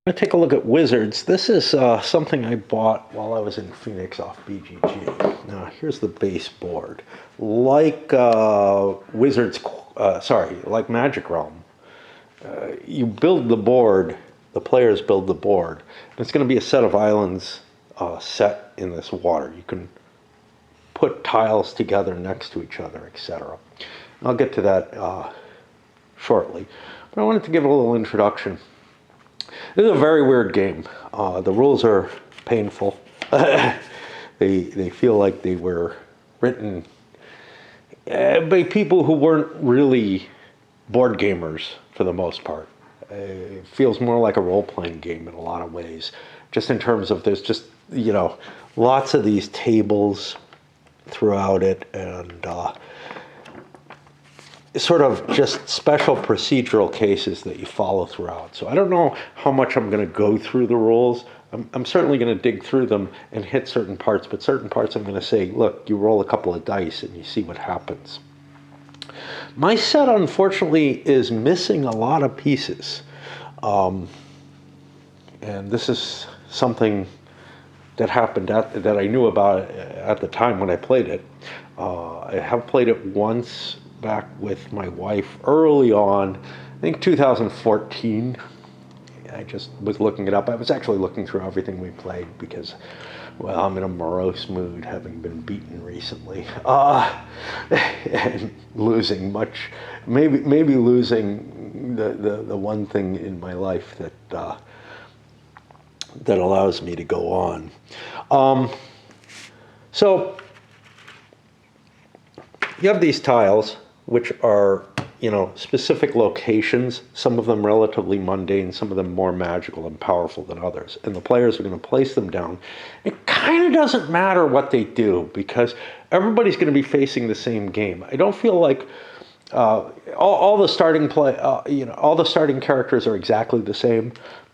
I'm going to take a look at Wizards. This is something I bought while I was in Phoenix off BGG. Now, here's the base board. Like like Magic Realm, you build the board, the players build the board. And it's going to be a set of islands set in this water. You can put tiles together next to each other, etc. I'll get to that shortly. But I wanted to give a little introduction. This is a very weird game. The rules are painful. They feel like they were written by people who weren't really board gamers for the most part. It feels more like a role-playing game in a lot of ways, just in terms of there's just, lots of these tables throughout it, and sort of just special procedural cases that you follow throughout. So I don't know how much I'm going to go through the rules. I'm certainly going to dig through them and hit certain parts, but certain parts I'm going to say, look, you roll a couple of dice and you see what happens. My set, unfortunately, is missing a lot of pieces. And this is something that happened that I knew about at the time when I played it. I have played it once back with my wife early on, I think 2014. I just was looking it up. I was actually looking through everything we played because, well, I'm in a morose mood, having been beaten recently, and losing much. Maybe losing the one thing in my life that that allows me to go on. So you have these tiles, which are, specific locations, some of them relatively mundane, some of them more magical and powerful than others. And the players are going to place them down. It kind of doesn't matter what they do because everybody's going to be facing the same game. I don't feel like all the starting all the starting characters are exactly the same.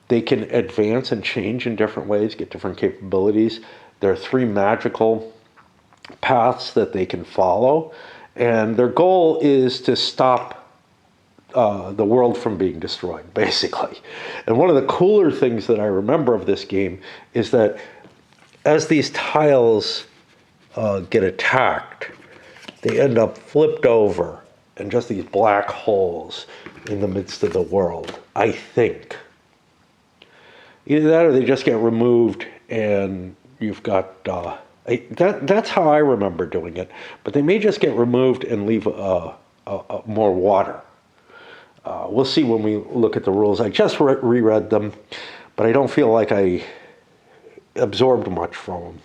They can advance and change in different ways, get different capabilities. There are 3 magical paths that they can follow. And their goal is to stop the world from being destroyed, basically. And one of the cooler things that I remember of this game is that as these tiles get attacked, they end up flipped over and just these black holes in the midst of the world, I think. Either that or they just get removed and you've got... that's how I remember doing it, but they may just get removed and leave more water. We'll see when we look at the rules. I just reread them, but I don't feel like I absorbed much from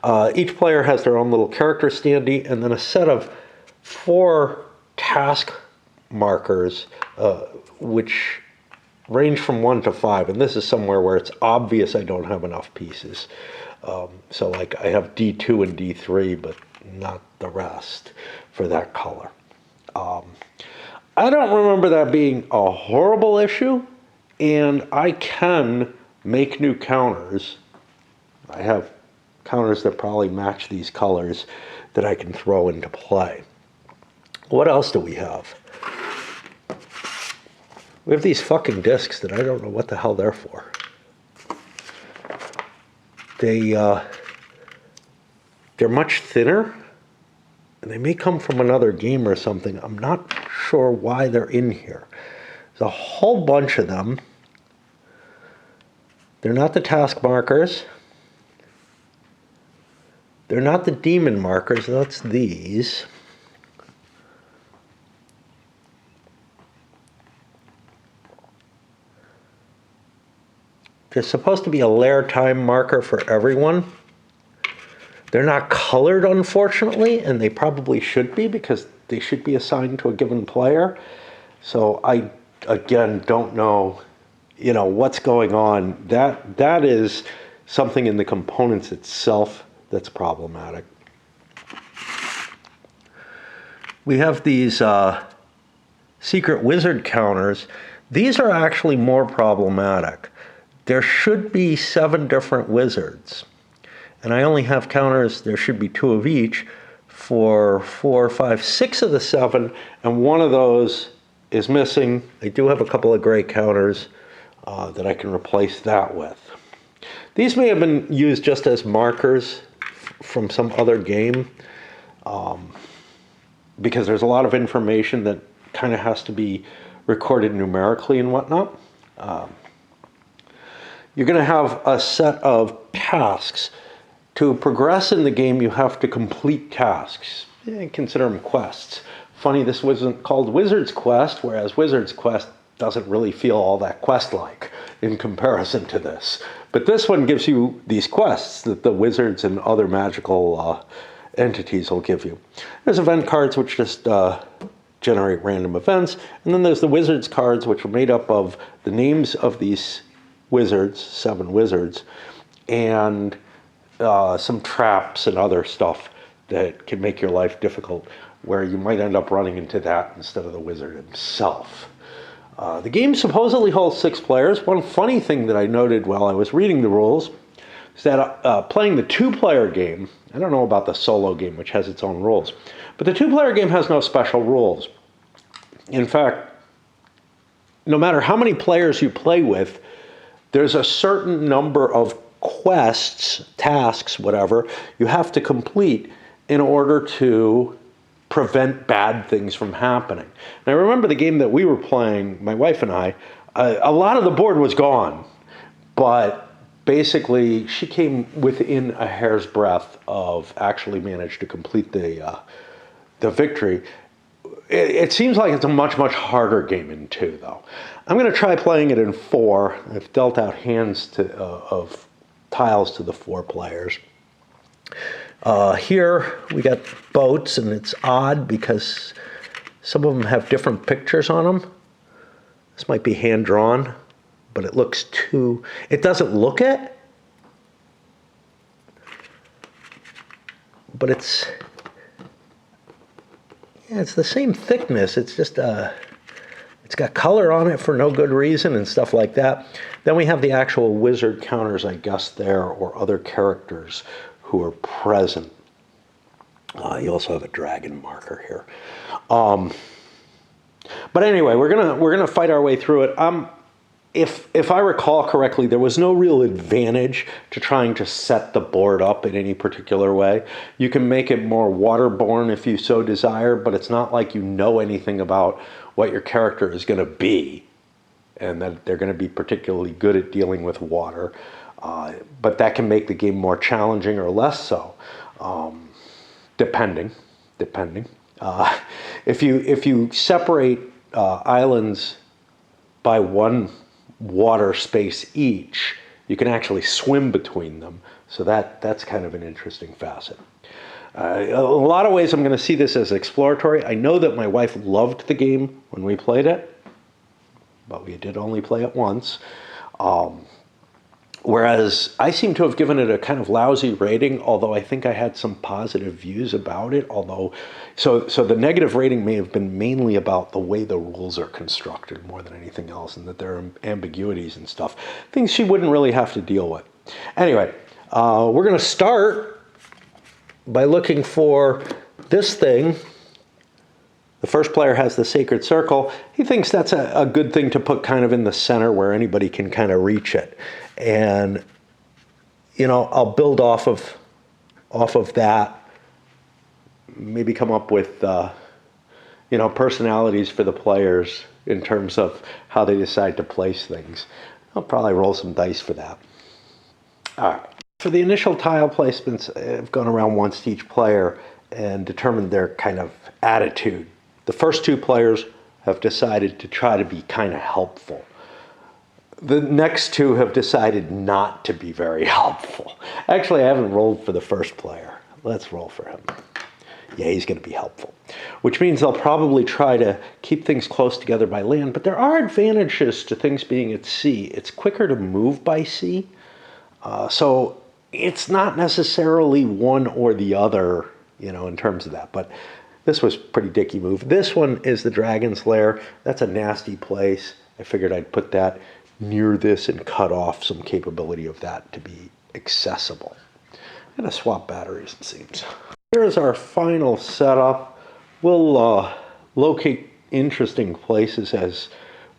them. Each player has their own little character standee, and then a set of 4 task markers, which range from 1 to 5, and this is somewhere where it's obvious I don't have enough pieces. So like I have D2 and D3, but not the rest for that color. I don't remember that being a horrible issue, and I can make new counters. I have counters that probably match these colors that I can throw into play. What else do we have? We have these fucking discs that I don't know what the hell they're for. They're much thinner, and they may come from another game or something. I'm not sure why they're in here. There's a whole bunch of them. They're not the task markers. They're not the demon markers. That's these. There's supposed to be a lair time marker for everyone. They're not colored, unfortunately, and they probably should be because they should be assigned to a given player. So I, again, don't know, what's going on. That is something in the components itself that's problematic. We have these secret wizard counters. These are actually more problematic. There should be 7 different wizards. And I only have counters, there should be 2 of each, for 4, 5, 6 of the 7, and one of those is missing. I do have a couple of gray counters. that I can replace that with. These may have been used just as markers from some other game, because there's a lot of information that kind of has to be recorded numerically and whatnot. You're going to have a set of tasks. To progress in the game, you have to complete tasks. Consider them quests. Funny, this wasn't called Wizard's Quest, whereas Wizard's Quest doesn't really feel all that quest-like in comparison to this. But this one gives you these quests that the wizards and other magical entities will give you. There's event cards which just generate random events, and then there's the wizards cards, which are made up of the names of these wizards, 7 wizards, and some traps and other stuff that can make your life difficult, where you might end up running into that instead of the wizard himself. The game supposedly holds 6 players. One funny thing that I noted while I was reading the rules is that playing the 2-player game, I don't know about the solo game, which has its own rules, but the 2-player game has no special rules. In fact, no matter how many players you play with, there's a certain number of quests, tasks, whatever, you have to complete in order to prevent bad things from happening. And I remember the game that we were playing, my wife and I, a lot of the board was gone, but basically she came within a hair's breadth of actually managed to complete the victory. It seems like it's a much, much harder game in 2, though. I'm going to try playing it in 4. I've dealt out hands of tiles to the 4 players. Here we got boats, and it's odd because some of them have different pictures on them. This might be hand-drawn, but it looks too... It doesn't look it, but it's... Yeah, it's the same thickness. It's just it's got color on it for no good reason and stuff like that. Then we have the actual wizard counters, I guess, there, or other characters who are present. You also have a dragon marker here. But anyway, we're gonna fight our way through it. If I recall correctly, there was no real advantage to trying to set the board up in any particular way. You can make it more waterborne if you so desire, but it's not like you know anything about what your character is going to be, and that they're going to be particularly good at dealing with water. But that can make the game more challenging or less so, depending. If you separate islands by 1 water space each, you can actually swim between them. So that's kind of an interesting facet. A lot of ways I'm going to see this as exploratory. I know that my wife loved the game when we played it, but we did only play it once. Whereas I seem to have given it a kind of lousy rating, although I think I had some positive views about it. So the negative rating may have been mainly about the way the rules are constructed more than anything else, and that there are ambiguities and stuff, things she wouldn't really have to deal with. Anyway, we're going to start by looking for this thing. The first player has the sacred circle. He thinks that's a good thing to put kind of in the center where anybody can kind of reach it. And, you know, I'll build off of that, maybe come up with, you know, personalities for the players in terms of how they decide to place things. I'll probably roll some dice for that. All right. For the initial tile placements, I've gone around once to each player and determined their kind of attitude. The first 2 players have decided to try to be kind of helpful. The next 2 have decided not to be very helpful. Actually, I haven't rolled for the first player. Let's roll for him. Yeah, he's going to be helpful, which means they'll probably try to keep things close together by land. But there are advantages to things being at sea. It's quicker to move by sea. So it's not necessarily one or the other, you know, in terms of that. But this was a pretty dicky move. This one is the Dragon's Lair. That's a nasty place. I figured I'd put that near this and cut off some capability of that to be accessible. I'm going to swap batteries, it seems. Here's our final setup. We'll locate interesting places as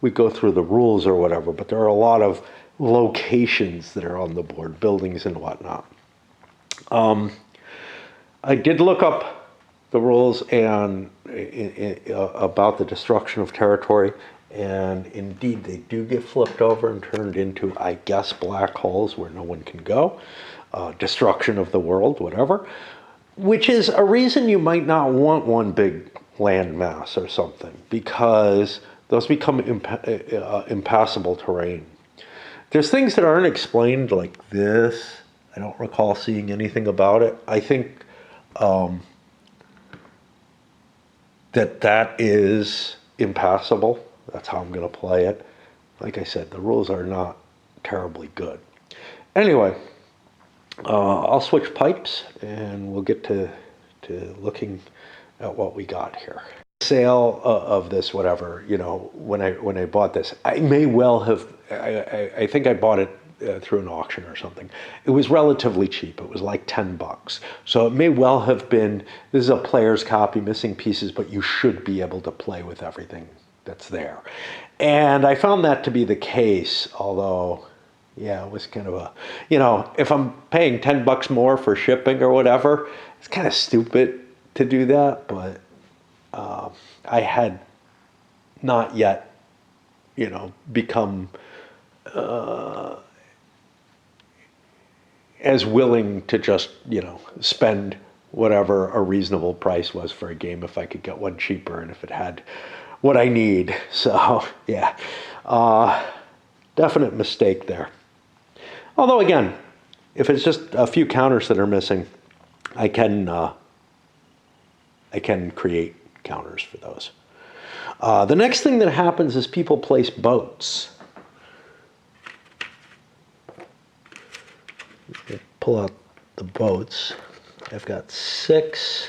we go through the rules or whatever, but there are a lot of locations that are on the board, buildings and whatnot. I did look up the rules and about the destruction of territory, and indeed they do get flipped over and turned into, I guess, black holes where no one can go, destruction of the world, whatever, which is a reason you might not want one big land mass or something, because those become impassable terrain. There's things that aren't explained like this. I don't recall seeing anything about it. I think that is impassable. That's how I'm going to play it. Like I said, the rules are not terribly good. Anyway, I'll switch pipes and we'll get to looking at what we got here. Sale of this, whatever, you know, when I bought this, I may well have, I think I bought it through an auction or something. It was relatively cheap. It was like $10. So it may well have been, this is a player's copy, missing pieces, but you should be able to play with everything that's there. And I found that to be the case, although, yeah, it was kind of a, you know, if I'm paying $10 more for shipping or whatever, it's kind of stupid to do that, but I had not yet, you know, become as willing to just, you know, spend whatever a reasonable price was for a game if I could get one cheaper and if it had what I need. So, yeah, definite mistake there. Although, again, if it's just a few counters that are missing, I can create counters for those. The next thing that happens is people place boats. Pull out the boats. I've got 6.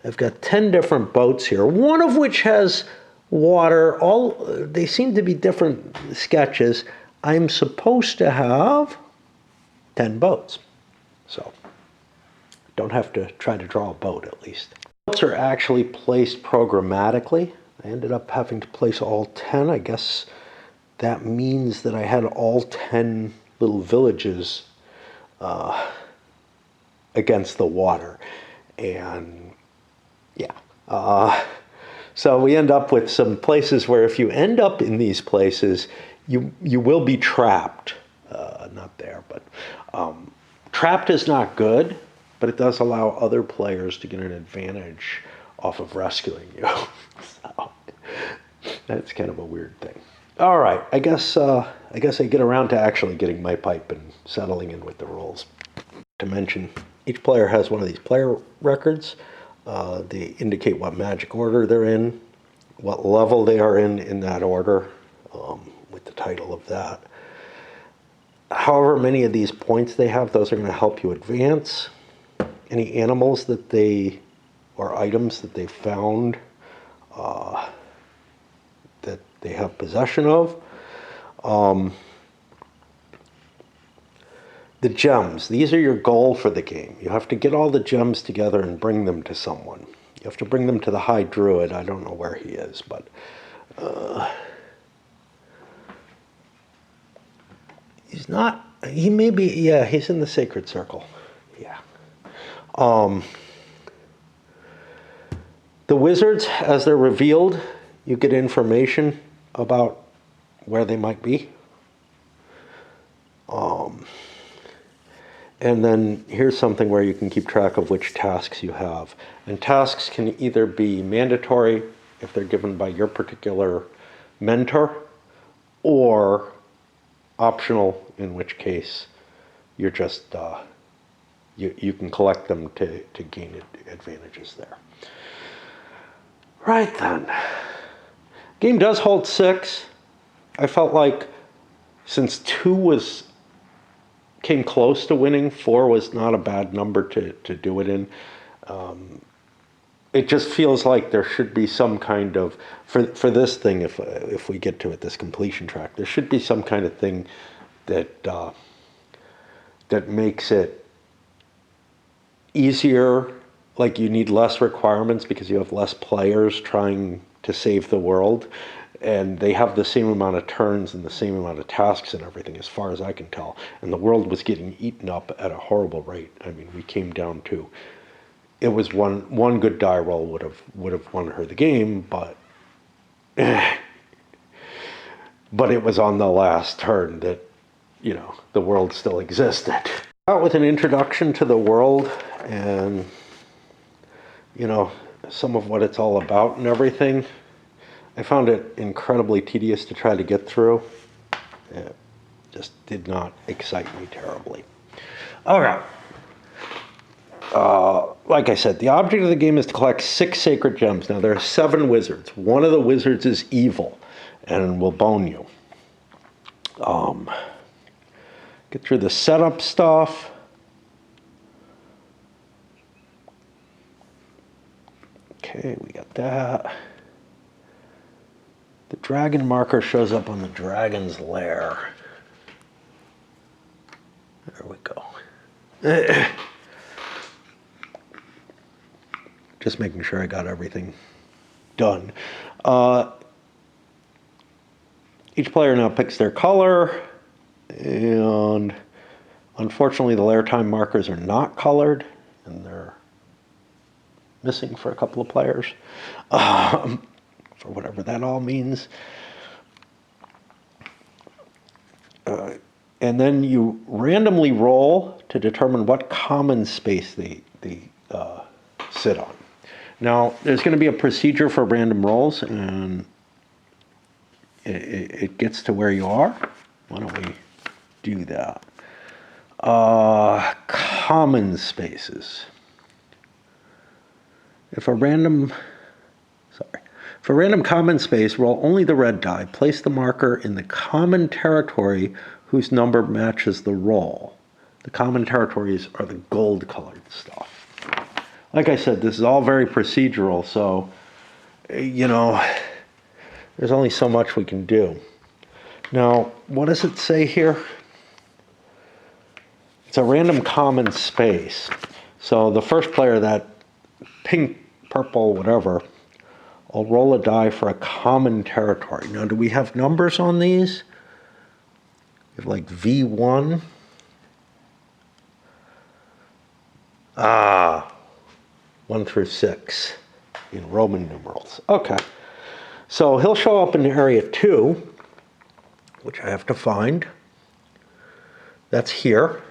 I've got 10 different boats here, one of which has water. All they seem to be different sketches. I'm supposed to have 10 boats. So don't have to try to draw a boat, at least. Boats are actually placed programmatically. I ended up having to place all 10. I guess that means that I had all 10 little villages against the water. And yeah, so we end up with some places where if you end up in these places, you will be trapped. Not there, but trapped is not good, but it does allow other players to get an advantage off of rescuing you. So that's kind of a weird thing. All right, I guess I get around to actually getting my pipe and settling in with the rules. To mention, each player has one of these player records. They indicate what magic order they're in, what level they are in that order, with the title of that. However many of these points they have, those are going to help you advance. Any animals that they, or items that they found that they have possession of. The gems, these are your goal for the game. You have to get all the gems together and bring them to someone. You have to bring them to the High Druid. I don't know where he is, but he's not, he may be, yeah, he's in the Sacred Circle. Yeah. The wizards, as they're revealed, you get information about where they might be. And then here's something where you can keep track of which tasks you have. And tasks can either be mandatory if they're given by your particular mentor, or optional, in which case you're just, you can collect them to gain advantages there. Right then. Game does hold 6. I felt like since 2 came close to winning, 4 was not a bad number to do it in. It just feels like there should be some kind of, for this thing, if we get to it, this completion track, there should be some kind of thing that that makes it easier. Like you need less requirements because you have less players trying to save the world, and they have the same amount of turns and the same amount of tasks and everything, as far as I can tell. And the world was getting eaten up at a horrible rate. I mean, we came down to, it was one good die roll would have won her the game, but but it was on the last turn that, you know, the world still existed. Out with an introduction to the world and, you know, some of what it's all about and everything. I found it incredibly tedious to try to get through. It just did not excite me terribly. All right. Like I said, the object of the game is to collect 6 sacred gems. Now, there are 7 wizards. One of the wizards is evil and will bone you. Get through the setup stuff. Okay, we got that. The dragon marker shows up on the dragon's lair. There we go. Just making sure I got everything done. Each player now picks their color, and unfortunately the lair time markers are not colored, and they're missing for a couple of players, for whatever that all means. And then you randomly roll to determine what common space they sit on. Now, there's going to be a procedure for random rolls, and it gets to where you are. Why don't we do that? Common spaces. For a random common space, roll only the red die. Place the marker in the common territory whose number matches the roll. The common territories are the gold-colored stuff. Like I said, this is all very procedural, so, you know, there's only so much we can do. Now, what does it say here? It's a random common space. So the first player, that pink, purple, whatever, I'll roll a die for a common territory. Now, do we have numbers on these? We have like V1. 1 through 6 in Roman numerals. Okay. So he'll show up in area 2, which I have to find. That's here.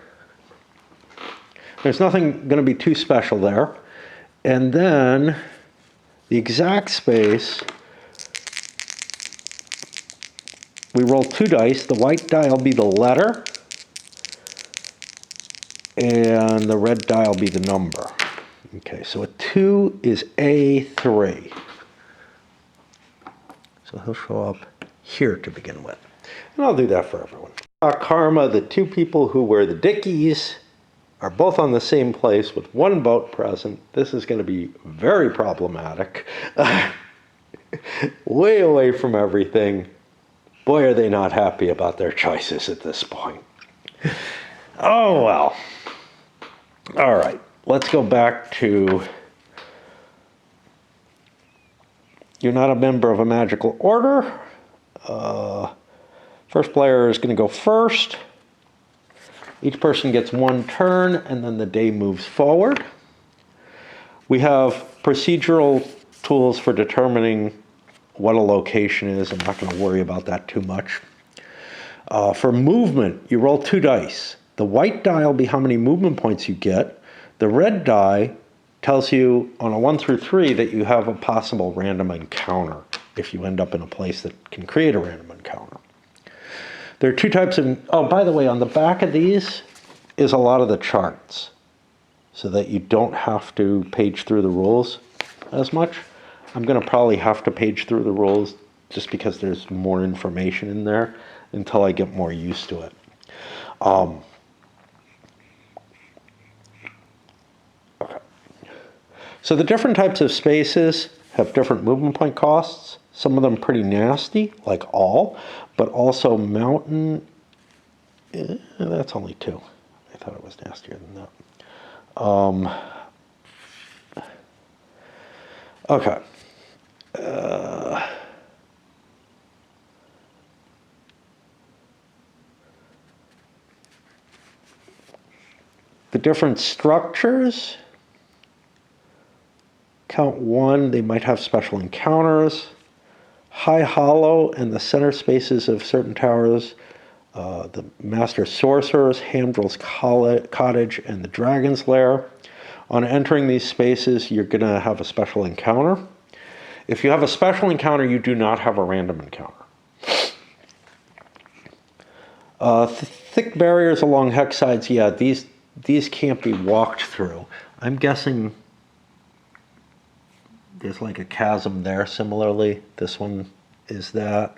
There's nothing going to be too special there. And then the exact space, we roll 2 dice. The white die will be the letter, and the red die will be the number. Okay, so a 2 is A3. So he'll show up here to begin with. And I'll do that for everyone. Karma, the 2 people who were the Dickies are both on the same place with 1 vote present. This is going to be very problematic. Way away from everything. Boy, are they not happy about their choices at this point. Oh, well. All right, let's go back to, you're not a member of a magical order. First player is going to go first. Each person gets 1 turn, and then the day moves forward. We have procedural tools for determining what a location is. I'm not going to worry about that too much. For movement, you roll 2 dice. The white die will be how many movement points you get. The red die tells you on a 1 through 3 that you have a possible random encounter if you end up in a place that can create a random encounter. There are 2 types of, oh, by the way, on the back of these is a lot of the charts so that you don't have to page through the rules as much. I'm going to probably have to page through the rules just because there's more information in there until I get more used to it. Okay. So the different types of spaces have different movement point costs. Some of them pretty nasty, like all, but also mountain, that's only 2. I thought it was nastier than that. Okay. The different structures. Count 1, they might have special encounters. High Hollow and the center spaces of certain towers. The Master Sorcerer's, Hamdrill's Cottage, and the Dragon's Lair. On entering these spaces, you're going to have a special encounter. If you have a special encounter, you do not have a random encounter. Thick barriers along hex sides, yeah, these can't be walked through. I'm guessing there's like a chasm there similarly. This one is that.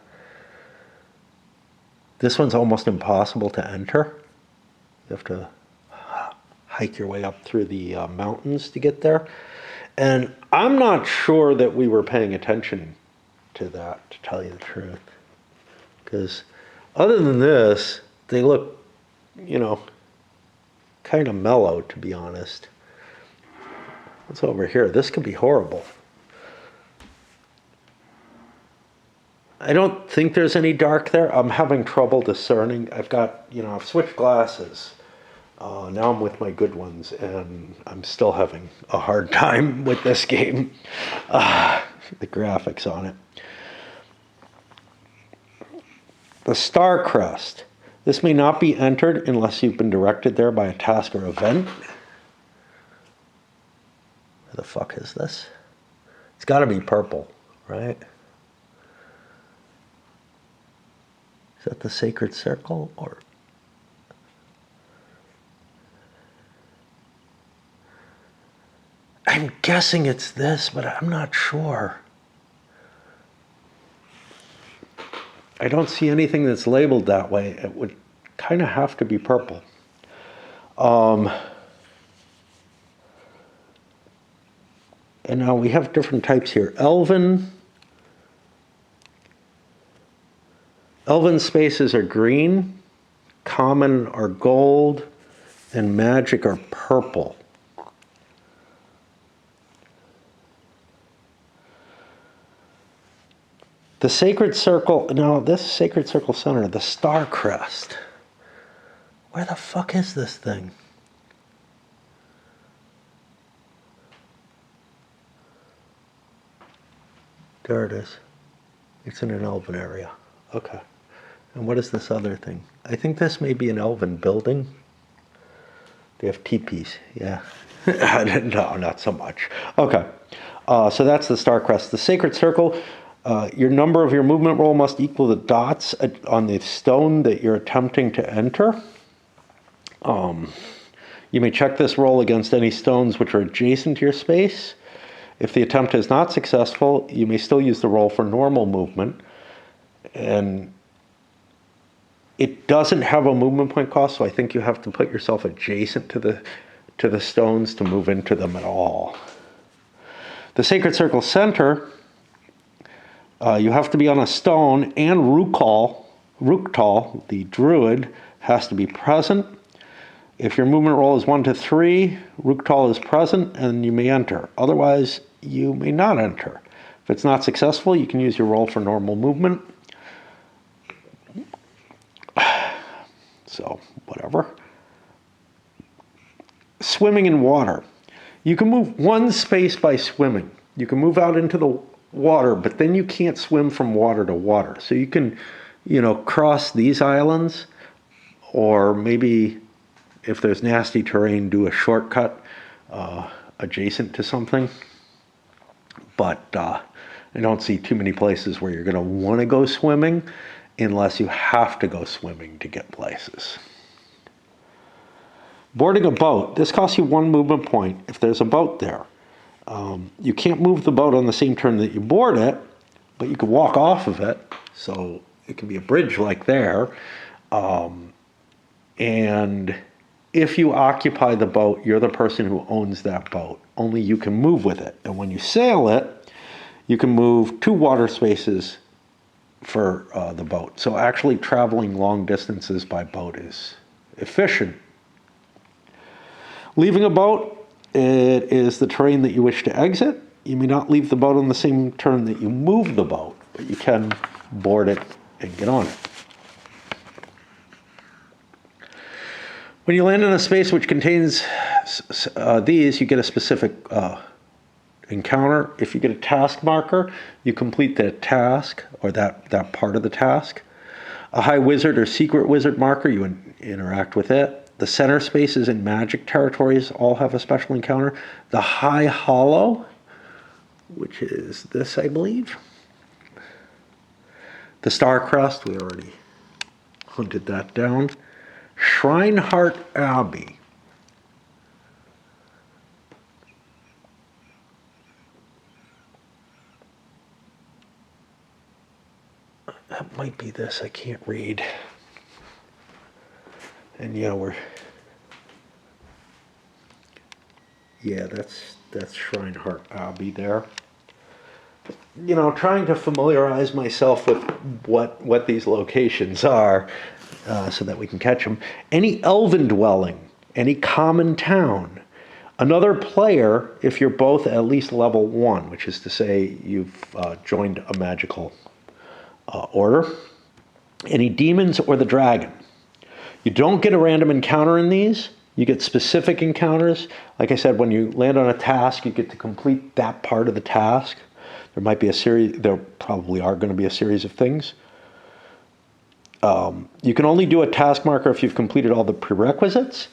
This one's almost impossible to enter. You have to hike your way up through the mountains to get there. And I'm not sure that we were paying attention to that, to tell you the truth. Because other than this, they look, kind of mellow, to be honest. What's over here? This could be horrible. I don't think there's any dark there. I'm having trouble discerning. I've got, I've switched glasses. Now I'm with my good ones, and I'm still having a hard time with this game. The graphics on it. The Star Crest. This may not be entered unless you've been directed there by a task or event. Where the fuck is this? It's got to be purple, right? Is that the Sacred Circle, or? I'm guessing it's this, but I'm not sure. I don't see anything that's labeled that way. It would kind of have to be purple. And now we have different types here. Elven spaces are green, common are gold, and magic are purple. The Sacred Circle, no, this Sacred Circle Center, the Star Crest. Where the fuck is this thing? There it is. It's in an elven area. Okay. And what is this other thing? I think this may be an elven building. They have teepees, yeah. No, not so much. Okay. So that's the Star Crest. The Sacred Circle. Your number of your movement roll must equal the dots on the stone that you're attempting to enter. You may check this roll against any stones which are adjacent to your space. If the attempt is not successful, you may still use the roll for normal movement. And it doesn't have a movement point cost, so I think you have to put yourself adjacent to the stones to move into them at all. The Sacred Circle Center. You have to be on a stone, and Ruktal, the druid, has to be present. If your movement roll is 1 to 3, Ruktal is present, and you may enter. Otherwise, you may not enter. If it's not successful, you can use your roll for normal movement. So, whatever. Swimming in water. You can move one space by swimming. You can move out into the water, but then you can't swim from water to water. So you can, cross these islands, or maybe if there's nasty terrain, do a shortcut adjacent to something. But I don't see too many places where you're going to want to go swimming unless you have to go swimming to get places. Boarding a boat. This costs you 1 movement point if there's a boat there. You can't move the boat on the same turn that you board it, but you can walk off of it. So it can be a bridge like there. And if you occupy the boat, you're the person who owns that boat. Only you can move with it. And when you sail it, you can move 2 water spaces for the boat. So actually traveling long distances by boat is efficient. Leaving a boat. It is the terrain that you wish to exit. You may not leave the boat on the same turn that you move the boat, but you can board it and get on it. When you land in a space which contains these, you get a specific encounter. If you get a task marker, you complete that task or that part of the task. A high wizard or secret wizard marker, you interact with it. The center spaces in magic territories all have a special encounter. The high hollow, which is this, I believe. The star crest, we already hunted that down. Shrineheart Abbey. That might be this, I can't read. And yeah, that's Shrineheart Abbey there. You know, trying to familiarize myself with what these locations are so that we can catch them. Any elven dwelling, any common town, another player if you're both at least level 1, which is to say you've joined a magical order, any demons or the dragon. You don't get a random encounter in these. You get specific encounters. Like I said, when you land on a task, you get to complete that part of the task. There might be a series, there probably are going to be a series of things. You can only do a task marker if you've completed all the prerequisites.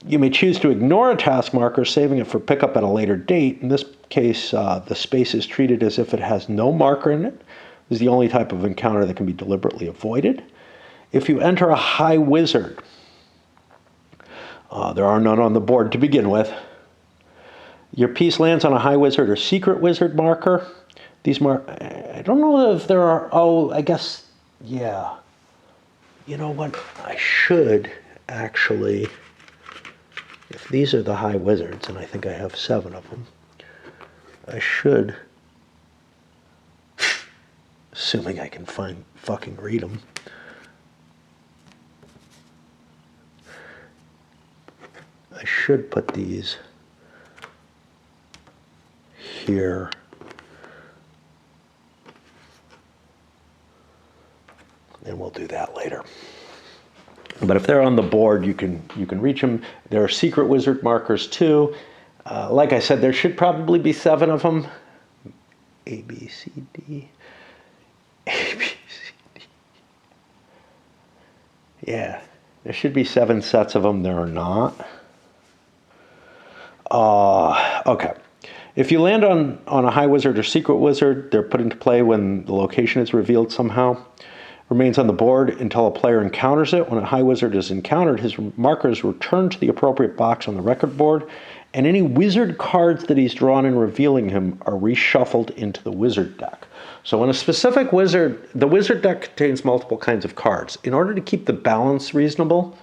You may choose to ignore a task marker, saving it for pickup at a later date. In this case, the space is treated as if it has no marker in it. This is the only type of encounter that can be deliberately avoided. If you enter a high wizard, there are none on the board to begin with. Your piece lands on a high wizard or secret wizard marker. I don't know if there are, I guess, yeah. You know what, I should actually, if these are the high wizards, and I think I have 7 of them, I should, assuming I can fucking read them, I should put these here. And we'll do that later. But if they're on the board, you can reach them. There are secret wizard markers too. Like I said, there should probably be 7 of them. A, B, C, D. A, B, C, D. Yeah, there should be 7 sets of them. There are not. Okay. If you land on a high wizard or secret wizard, they're put into play when the location is revealed somehow. Remains on the board until a player encounters it. When a high wizard is encountered, his marker is returned to the appropriate box on the record board, and any wizard cards that he's drawn in revealing him are reshuffled into the wizard deck. So when a specific wizard, the wizard deck contains multiple kinds of cards. In order to keep the balance reasonable,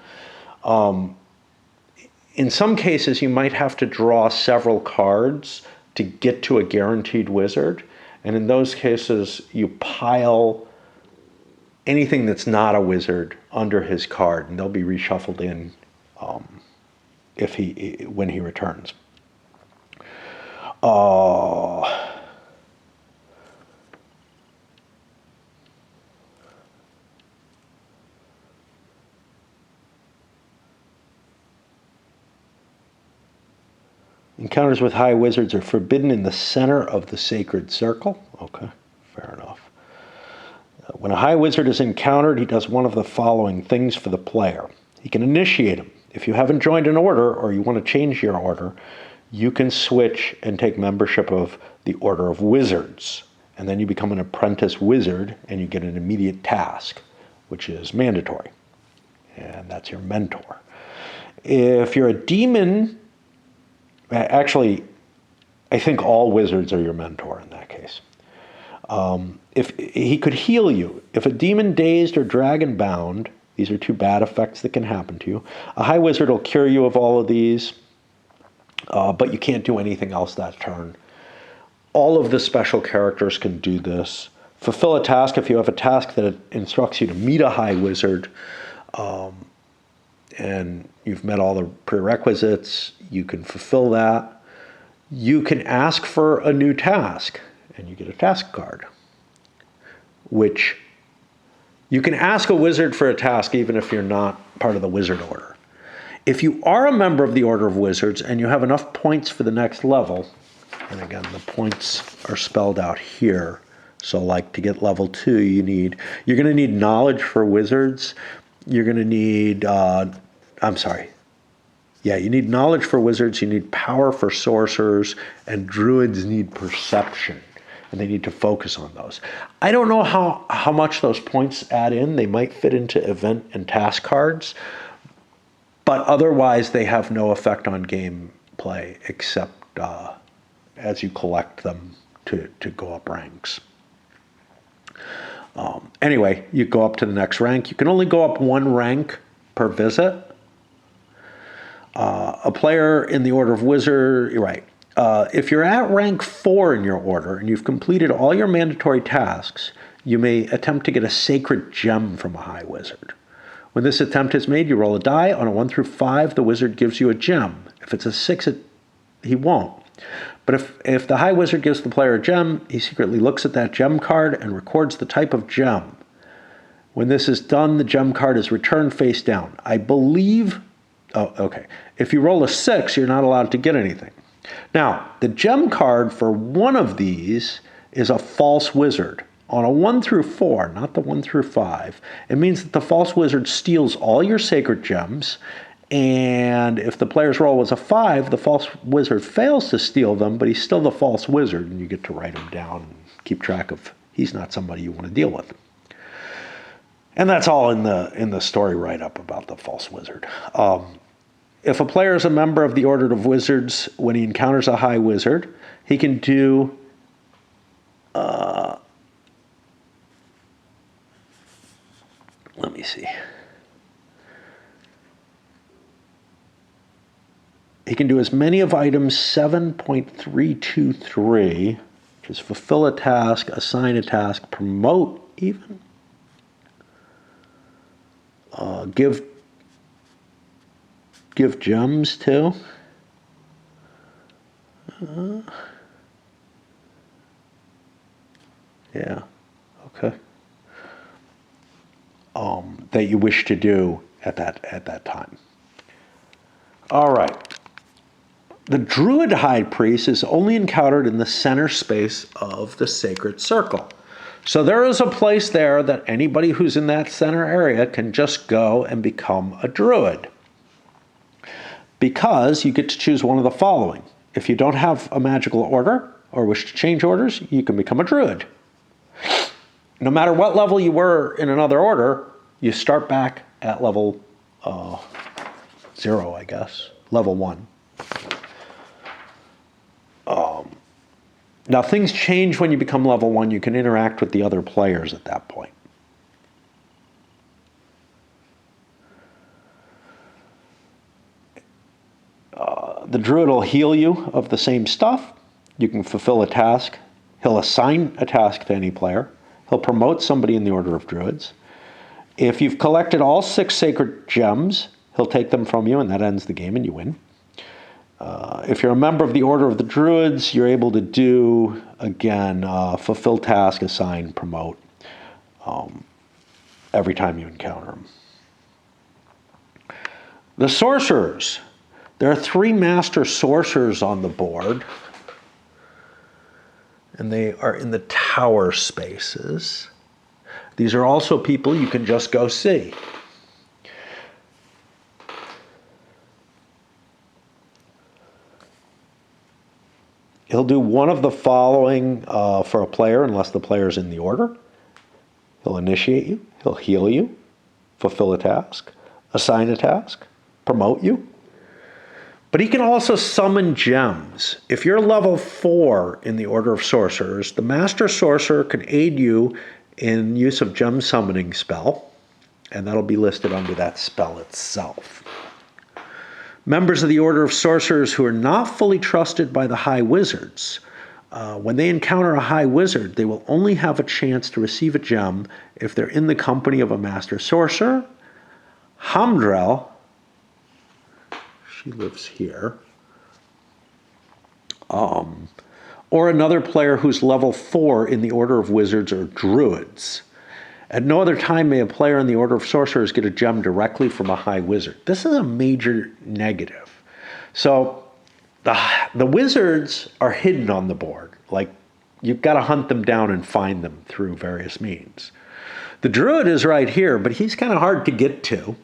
in some cases you might have to draw several cards to get to a guaranteed wizard, and in those cases you pile anything that's not a wizard under his card, and they'll be reshuffled in when he returns. Encounters with high wizards are forbidden in the center of the sacred circle. Okay, fair enough. When a high wizard is encountered, he does one of the following things for the player. He can initiate him. If you haven't joined an order or you want to change your order, you can switch and take membership of the Order of Wizards. And then you become an apprentice wizard and you get an immediate task, which is mandatory. And that's your mentor. If you're a demon, actually, I think all wizards are your mentor in that case. If he could heal you. If a demon dazed or dragon bound, these are 2 bad effects that can happen to you. A high wizard will cure you of all of these, but you can't do anything else that turn. All of the special characters can do this. Fulfill a task. If you have a task that instructs you to meet a high wizard, and you've met all the prerequisites, you can fulfill that. you can ask for a new task, and you get a task card, which you can ask a wizard for a task even if you're not part of the wizard order. If you are a member of the Order of Wizards and you have enough points for the next level, and again, the points are spelled out here. So like to get level 2, you're going to need knowledge for wizards. You're going to need, you need knowledge for wizards. You need power for sorcerers, and druids need perception, and they need to focus on those. I don't know how much those points add in. They might fit into event and task cards, but otherwise they have no effect on gameplay except as you collect them to go up ranks. Anyway, you go up to the next rank. You can only go up 1 rank per visit. A player in the Order of Wizard, you're right. If you're at rank 4 in your order and you've completed all your mandatory tasks, you may attempt to get a sacred gem from a high wizard. When this attempt is made, you roll a die. On a 1 through 5, the wizard gives you a gem. If it's a 6, he won't. But if the high wizard gives the player a gem, he secretly looks at that gem card and records the type of gem. When this is done, the gem card is returned face down. I believe... Oh, okay. If you roll a 6, you're not allowed to get anything. Now, the gem card for one of these is a false wizard. On a 1 through 4, not the 1 through 5, it means that the false wizard steals all your sacred gems, and if the player's roll was a 5, the false wizard fails to steal them, but he's still the false wizard, and you get to write him down and keep track of he's not somebody you want to deal with. And that's all in the story write-up about the false wizard. If a player is a member of the Order of Wizards, when he encounters a high wizard, he can do... let me see. He can do as many of items 7.323, which is fulfill a task, assign a task, promote even, give gems too. Yeah, okay. That you wish to do at that time. All right. The Druid High Priest is only encountered in the center space of the Sacred Circle. So there is a place there that anybody who's in that center area can just go and become a druid. Because you get to choose one of the following. If you don't have a magical order or wish to change orders, you can become a druid. No matter what level you were in another order, you start back at level 0, I guess. Level 1. Now, things change when you become level 1. You can interact with the other players at that point. The druid will heal you of the same stuff. You can fulfill a task. He'll assign a task to any player. He'll promote somebody in the Order of Druids. If you've collected all 6 sacred gems, he'll take them from you, and that ends the game, and you win. If you're a member of the Order of the Druids, you're able to do, again, fulfill task, assign, promote, every time you encounter them. The sorcerers. There are 3 master sorcerers on the board, and they are in the tower spaces. These are also people you can just go see. He'll do one of the following for a player, unless the player's in the order. He'll initiate you, he'll heal you, fulfill a task, assign a task, promote you. But he can also summon gems. If you're level 4 in the Order of Sorcerers, the Master Sorcerer can aid you in use of gem summoning spell, and that'll be listed under that spell itself. Members of the Order of Sorcerers who are not fully trusted by the High Wizards, when they encounter a High Wizard, they will only have a chance to receive a gem if they're in the company of a Master Sorcerer. Hamdrel, she lives here, or another player who's level 4 in the order of wizards or druids. At no other time may a player in the order of sorcerers get a gem directly from a high wizard. This is a major negative. So the wizards are hidden on the board. Like, you've got to hunt them down and find them through various means. The druid is right here, but he's kind of hard to get to.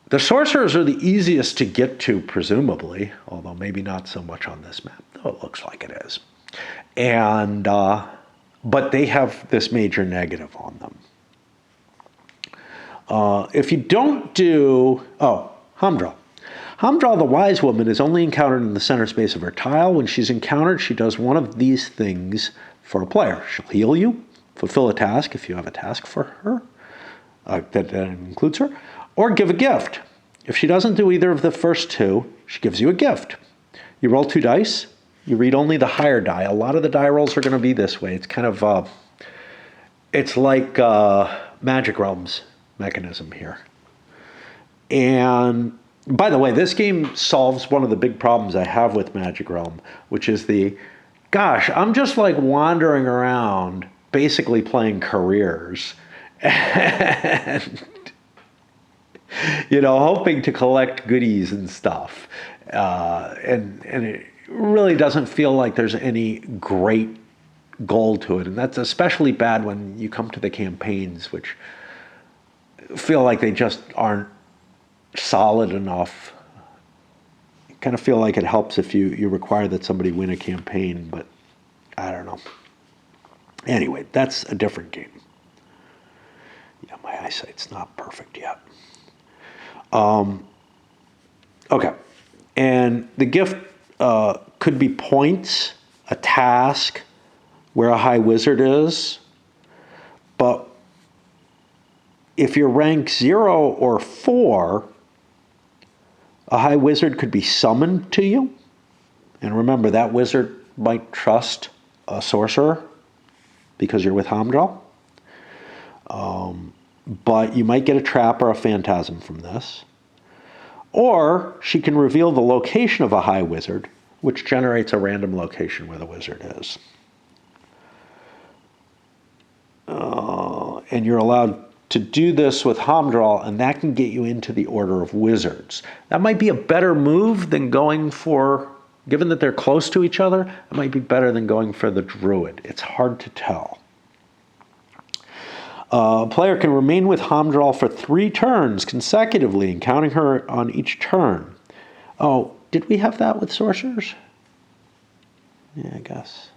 The sorcerers are the easiest to get to, presumably, although maybe not so much on this map, though it looks like it is. And but they have this major negative on them. If you don't do, Hamdral. Hamdral, the wise woman, is only encountered in the center space of her tile. When she's encountered, she does one of these things for a player. She'll heal you, fulfill a task if you have a task for her that includes her, or give a gift. If she doesn't do either of the first two, she gives you a gift. You roll 2 dice. You read only the higher die. A lot of the die rolls are going to be this way. It's kind of, it's like Magic Realms mechanism here. And by the way, this game solves one of the big problems I have with Magic Realm, which is gosh, I'm just like wandering around, basically playing careers, and hoping to collect goodies and stuff. And it really doesn't feel like there's any great goal to it. And that's especially bad when you come to the campaigns, which feel like they just aren't solid enough. You kind of feel like it helps if you require that somebody win a campaign, but I don't know. Anyway, that's a different game. Yeah, my eyesight's not perfect yet. Okay. And the gift could be points, a task, where a high wizard is. But if you're rank 0 or 4, a high wizard could be summoned to you. And remember, that wizard might trust a sorcerer because you're with Hamdral. But you might get a trap or a phantasm from this. Or she can reveal the location of a high wizard, which generates a random location where the wizard is. And you're allowed to do this with Hamdral, and that can get you into the order of wizards. That might be a better move than going for, given that they're close to each other, it might be better than going for the druid. It's hard to tell. A player can remain with Hamdral for 3 turns consecutively, and counting her on each turn. Oh, did we have that with sorcerers? Yeah, I guess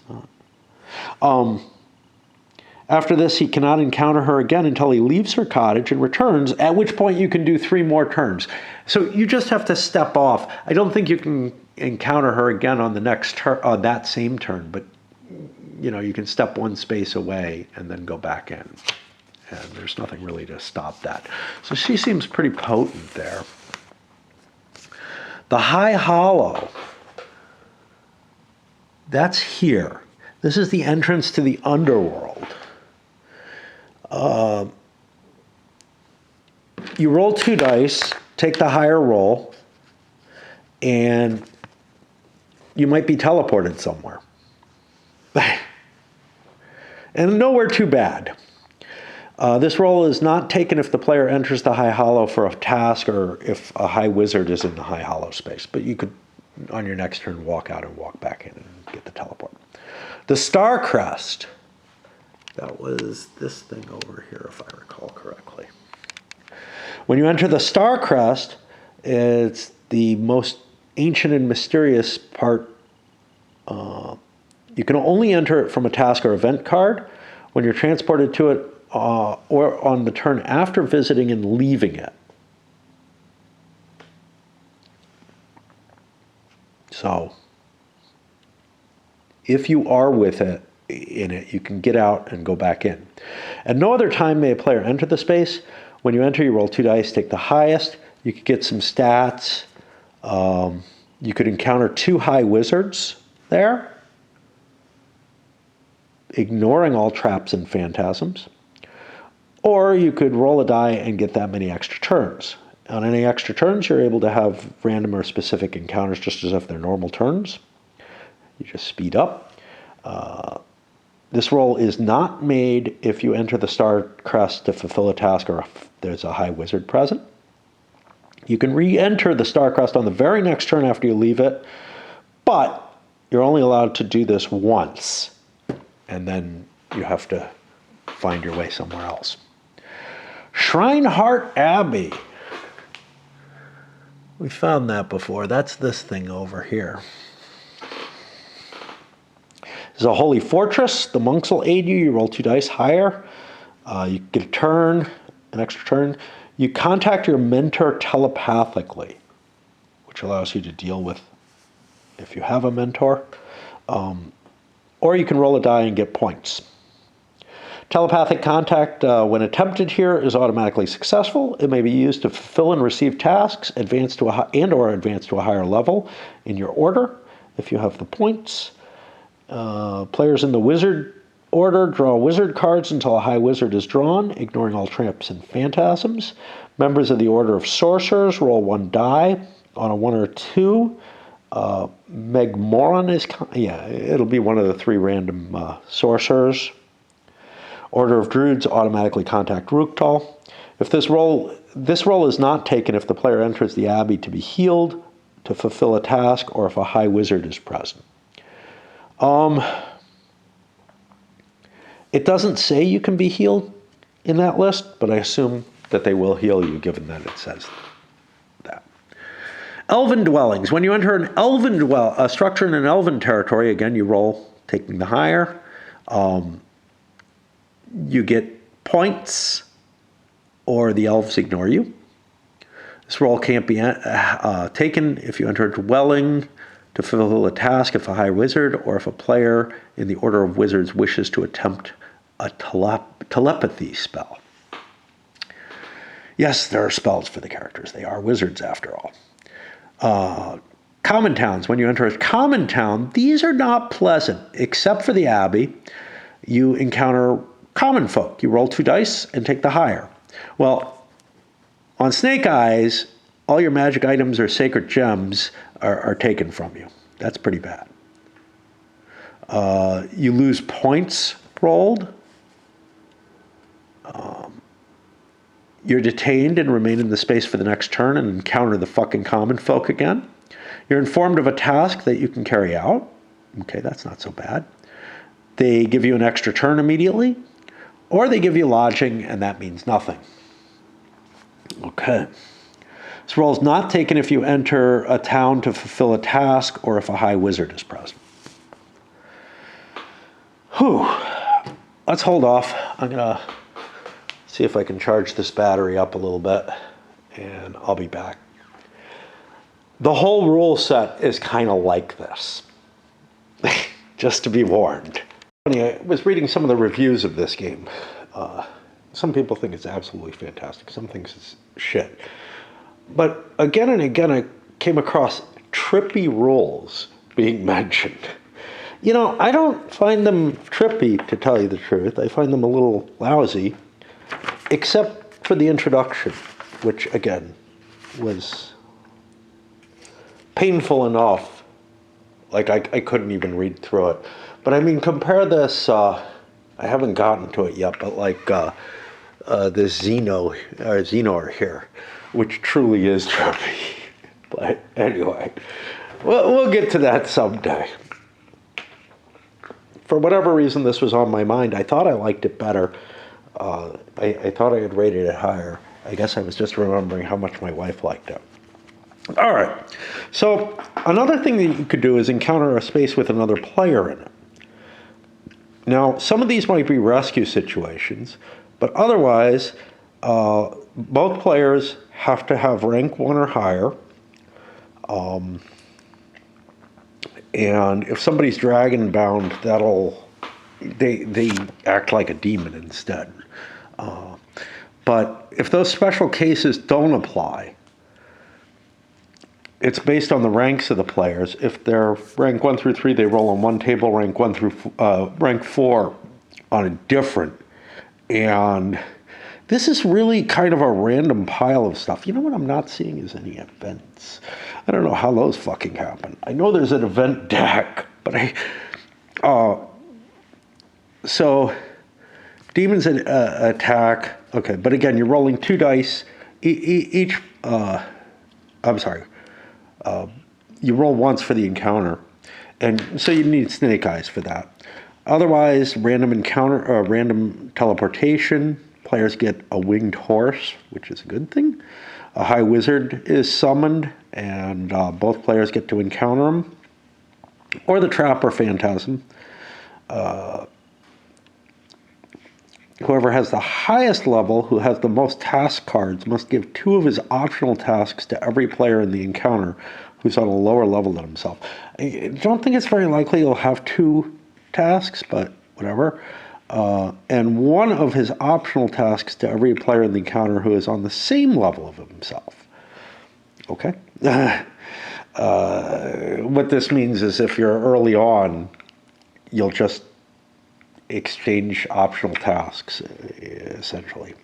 not. After this, he cannot encounter her again until he leaves her cottage and returns, at which point you can do 3 more turns. So you just have to step off. I don't think you can encounter her again on the next turn, that same turn, but you can step 1 space away and then go back in. And there's nothing really to stop that. So she seems pretty potent there. The High Hollow, that's here. This is the entrance to the underworld. You roll 2 dice, take the higher roll, and you might be teleported somewhere. And nowhere too bad. This roll is not taken if the player enters the High Hollow for a task or if a High Wizard is in the High Hollow space. But you could, on your next turn, walk out and walk back in and get the teleport. The Star Crest. That was this thing over here, if I recall correctly. When you enter the Star Crest, it's the most ancient and mysterious part. You can only enter it from a task or event card. When you're transported to it, or on the turn after visiting and leaving it. So, if you are with it, in it, you can get out and go back in. At no other time may a player enter the space. When you enter, you roll 2 dice, take the highest. You could get some stats. You could encounter 2 high wizards there, ignoring all traps and phantasms. Or you could roll a die and get that many extra turns. On any extra turns, you're able to have random or specific encounters just as if they're normal turns. You just speed up. This roll is not made if you enter the Star Crest to fulfill a task or if there's a High Wizard present. You can re-enter the Star Crest on the very next turn after you leave it, but you're only allowed to do this once, and then you have to find your way somewhere else. Shrineheart Abbey. We found that before. That's this thing over here. This is a holy fortress. The monks will aid you. You roll 2 dice higher. You get a turn, an extra turn. You contact your mentor telepathically, which allows you to deal with if you have a mentor. Or you can roll a die and get points. Telepathic contact, when attempted here, is automatically successful. It may be used to fulfill and receive tasks, advance to a higher level in your order if you have the points. Players in the wizard order draw wizard cards until a high wizard is drawn, ignoring all traps and phantasms. Members of the order of sorcerers roll 1 die. On a 1 or 2, Megmoron is... it'll be one of the 3 random sorcerers. Order of Druids automatically contact Ruktal. If this roll is not taken if the player enters the Abbey to be healed, to fulfill a task, or if a High Wizard is present. It doesn't say you can be healed in that list, but I assume that they will heal you given that it says that. Elven Dwellings. When you enter a structure in an Elven territory, again, you roll, taking the higher. You get points, or the elves ignore you. This roll can't be taken if you enter a dwelling to fulfill a task, if a High Wizard, or if a player in the Order of Wizards wishes to attempt a telepathy spell. Yes, there are spells for the characters. They are wizards, after all. Common towns. When you enter a common town, these are not pleasant. Except for the Abbey, you encounter common folk. You roll 2 dice and take the higher. Well, on Snake Eyes, all your magic items or sacred gems are taken from you. That's pretty bad. You lose points rolled. You're detained and remain in the space for the next turn and encounter the fucking common folk again. You're informed of a task that you can carry out. Okay, that's not so bad. They give you an extra turn immediately, or they give you lodging, and that means nothing. Okay. This roll is not taken if you enter a town to fulfill a task or if a High Wizard is present. Whew. Let's hold off. I'm going to see if I can charge this battery up a little bit, and I'll be back. The whole rule set is kind of like this, just to be warned. I was reading some of the reviews of this game. Some people think it's absolutely fantastic. Some think it's shit. But again and again, I came across trippy rules being mentioned. You know, I don't find them trippy, to tell you the truth. I find them a little lousy, except for the introduction, which, again, was painful enough. Like, I couldn't even read through it. But, I mean, compare this, I haven't gotten to it yet, but like this Xenor here, which truly is trippy. But anyway, we'll get to that someday. For whatever reason this was on my mind, I thought I liked it better. I thought I had rated it higher. I guess I was just remembering how much my wife liked it. All right. So another thing that you could do is encounter a space with another player in it. Now, some of these might be rescue situations, but otherwise, both players have to have rank 1 or higher. And if somebody's dragon bound, they act like a demon instead. But if those special cases don't apply, it's based on the ranks of the players. If they're rank 1 through 3, they roll on one table, rank 1 through rank 4 on a different. And This is really kind of a random pile of stuff. You know what I'm not seeing is any events. I don't know how those fucking happen. I know there's an event deck, but so demons attack. Okay, but again, you're rolling 2 dice. Each, I'm sorry. You roll once for the encounter, and so you need snake eyes for that. Otherwise, random encounter or random teleportation. Players get a winged horse, which is a good thing. A high wizard is summoned, and both players get to encounter him. Or the trap or phantasm. Whoever has the highest level, who has the most task cards, must give 2 of his optional tasks to every player in the encounter who's on a lower level than himself. I don't think it's very likely he'll have 2 tasks, but whatever. And 1 of his optional tasks to every player in the encounter who is on the same level of himself. Okay? What this means is if you're early on, you'll just exchange optional tasks, essentially.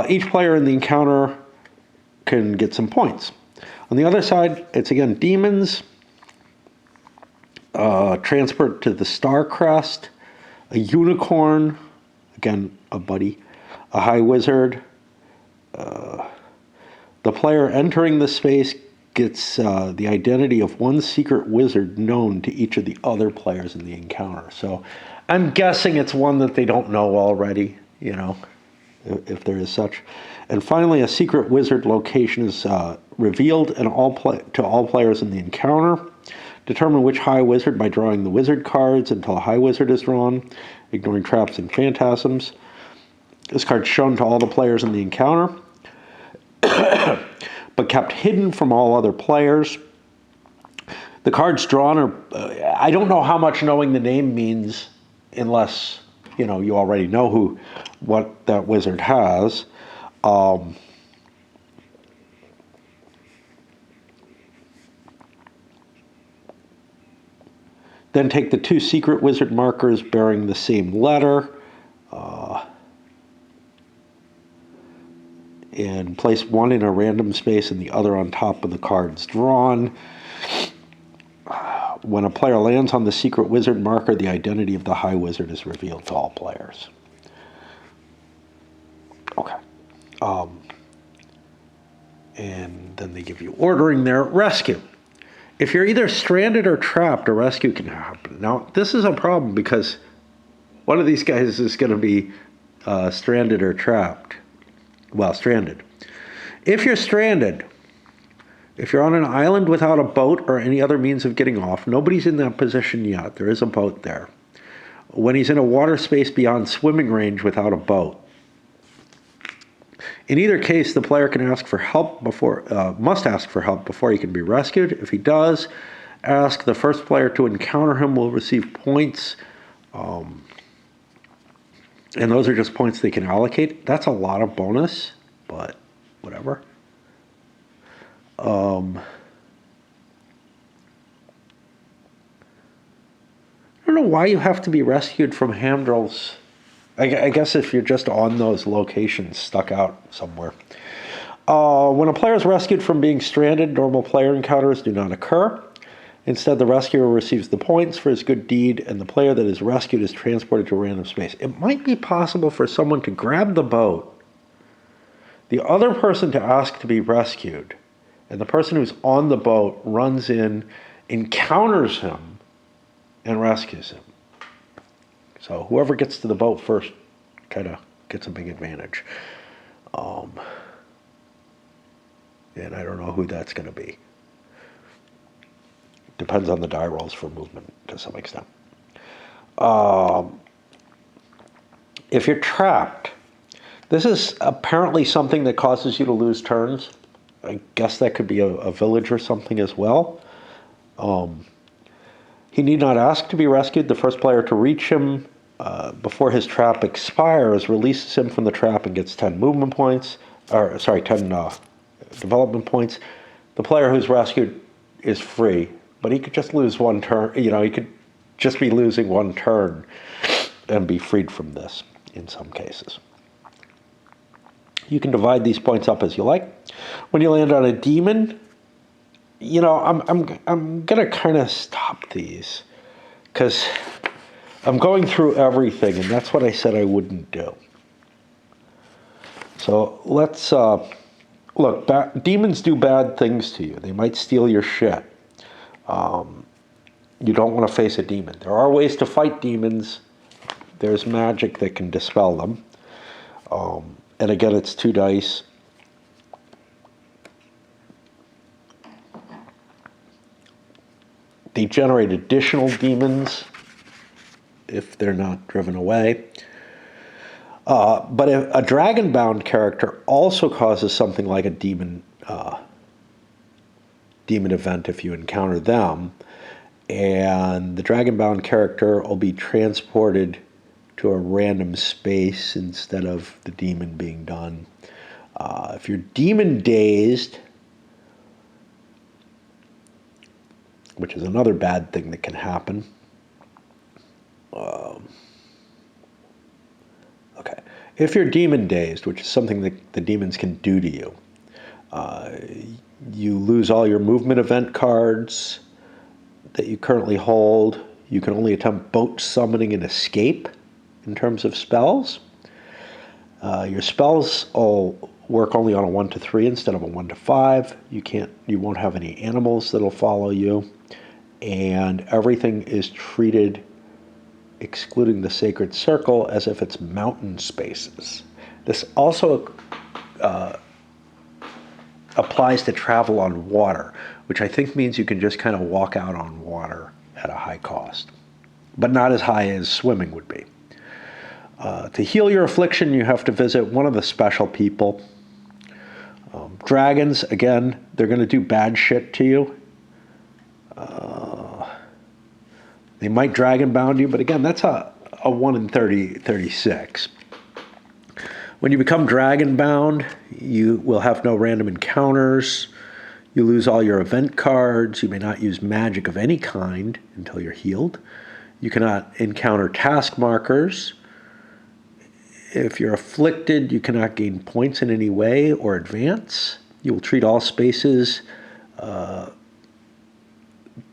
Each player in the encounter can get some points. On the other side, it's again demons, transport to the Star Crest, a unicorn, again a buddy, a high wizard. The player entering the space gets the identity of 1 secret wizard known to each of the other players in the encounter. So I'm guessing it's one that they don't know already, you know, if there is such. And finally, a secret wizard location is revealed and to all players in the encounter. Determine which high wizard by drawing the wizard cards until a high wizard is drawn, ignoring traps and phantasms. This card's shown to all the players in the encounter, but kept hidden from all other players. The cards drawn are, I don't know how much knowing the name means unless, you know, you already know what that wizard has. Then take the 2 secret wizard markers bearing the same letter and place 1 in a random space and the other on top of the cards drawn. When a player lands on the secret wizard marker, the identity of the high wizard is revealed to all players. Okay. And then they give you ordering there. Rescue. If you're either stranded or trapped, a rescue can happen. Now, this is a problem because one of these guys is going to be stranded or trapped. Well, stranded. If you're stranded, if you're on an island without a boat or any other means of getting off, nobody's in that position yet. There is a boat there. When he's in a water space beyond swimming range without a boat. In either case, the player can ask for help must ask for help before he can be rescued. If he does ask, the first player to encounter him will receive points. And those are just points they can allocate. That's a lot of bonus, but whatever. I don't know why you have to be rescued from Hamdrels. I guess if you're just on those locations, stuck out somewhere. When a player is rescued from being stranded, normal player encounters do not occur. Instead, the rescuer receives the points for his good deed, and the player that is rescued is transported to a random space. It might be possible for someone to grab the boat, the other person to ask to be rescued, and the person who's on the boat runs in, encounters him, and rescues him. So whoever gets to the boat first kind of gets a big advantage. And I don't know who that's going to be. Depends on the die rolls for movement to some extent. If you're trapped, this is apparently something that causes you to lose turns. I guess that could be a village or something as well. He need not ask to be rescued. The first player to reach him before his trap expires releases him from the trap and gets 10 movement points, 10 development points. The player who's rescued is free, but he could just lose 1 turn. You know, he could just be losing 1 turn and be freed from this in some cases. You can divide these points up as you like. When you land on a demon, you know, I'm gonna kind of stop these because I'm going through everything, and that's what I said I wouldn't do. So let's look. Demons do bad things to you. They might steal your shit. You don't want to face a demon. There are ways to fight demons. There's magic that can dispel them. And again, it's 2 dice. They generate additional demons if they're not driven away. But a dragon-bound character also causes something like a demon event if you encounter them. And the dragon-bound character will be transported to a random space instead of the demon being done. If you're demon dazed, which is another bad thing that can happen. Okay. If you're demon dazed, which is something that the demons can do to you, you lose all your movement event cards that you currently hold. You can only attempt boat summoning and escape in terms of spells. Your spells will work only on a 1 to 3 instead of a 1 to 5. You won't have any animals that'll follow you, and everything is treated, excluding the sacred circle, as if it's mountain spaces. This also applies to travel on water, which I think means you can just kind of walk out on water at a high cost, but not as high as swimming would be. To heal your affliction, you have to visit one of the special people. Dragons, again, they're going to do bad shit to you. They might dragon bound you, but again, that's a 1 in 36. When you become dragon bound, you will have no random encounters. You lose all your event cards. You may not use magic of any kind until you're healed. You cannot encounter task markers. If you're afflicted, you cannot gain points in any way or advance. You will treat all spaces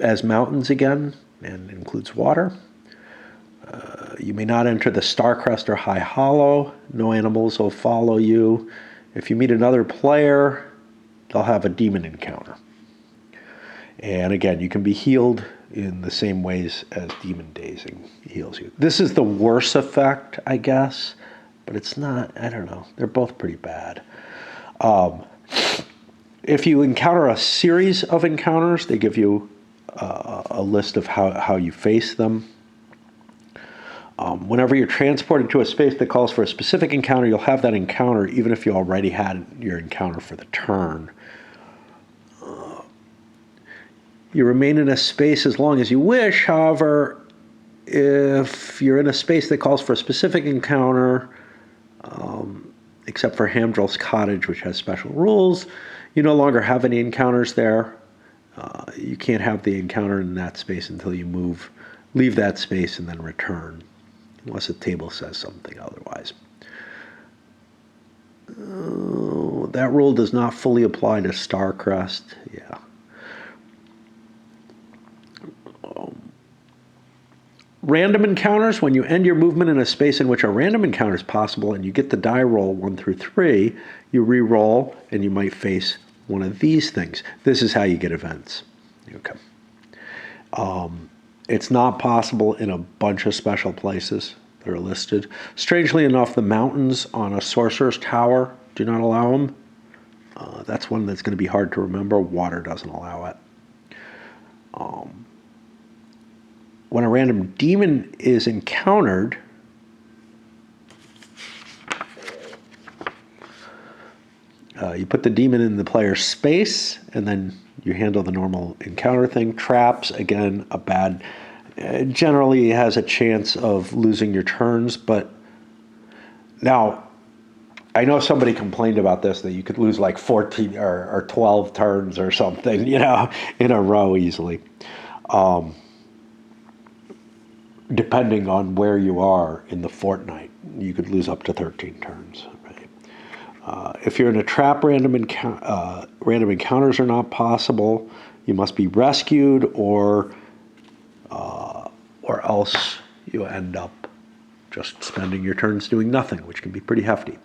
as mountains again, and includes water. You may not enter the Starcrest or High Hollow. No animals will follow you. If you meet another player, they'll have a demon encounter. And again, you can be healed in the same ways as demon dazing heals you. This is the worst effect, I guess, but it's not, I don't know. They're both pretty bad. If you encounter a series of encounters, they give you a list of how you face them. Whenever you're transported to a space that calls for a specific encounter, you'll have that encounter even if you already had your encounter for the turn. You remain in a space as long as you wish. However, if you're in a space that calls for a specific encounter, except for Hamdrill's Cottage, which has special rules, you no longer have any encounters there. You can't have the encounter in that space until you leave that space and then return, unless the table says something otherwise. That rule does not fully apply to Starcrest. Yeah. Random encounters, when you end your movement in a space in which a random encounter is possible and you get the die roll 1 through 3, you re-roll and you might face one of these things. This is how you get events. Okay. It's not possible in a bunch of special places that are listed. Strangely enough, the mountains on a sorcerer's tower do not allow them. That's one that's going to be hard to remember. Water doesn't allow it. When a random demon is encountered, you put the demon in the player's space, and then you handle the normal encounter thing. Traps, again, generally has a chance of losing your turns, but now, I know somebody complained about this, that you could lose like 14 or 12 turns or something, in a row easily. Depending on where you are in the fortnight, you could lose up to 13 turns. Right? If you're in a trap, random encounters are not possible. You must be rescued, or else you end up just spending your turns doing nothing, which can be pretty hefty.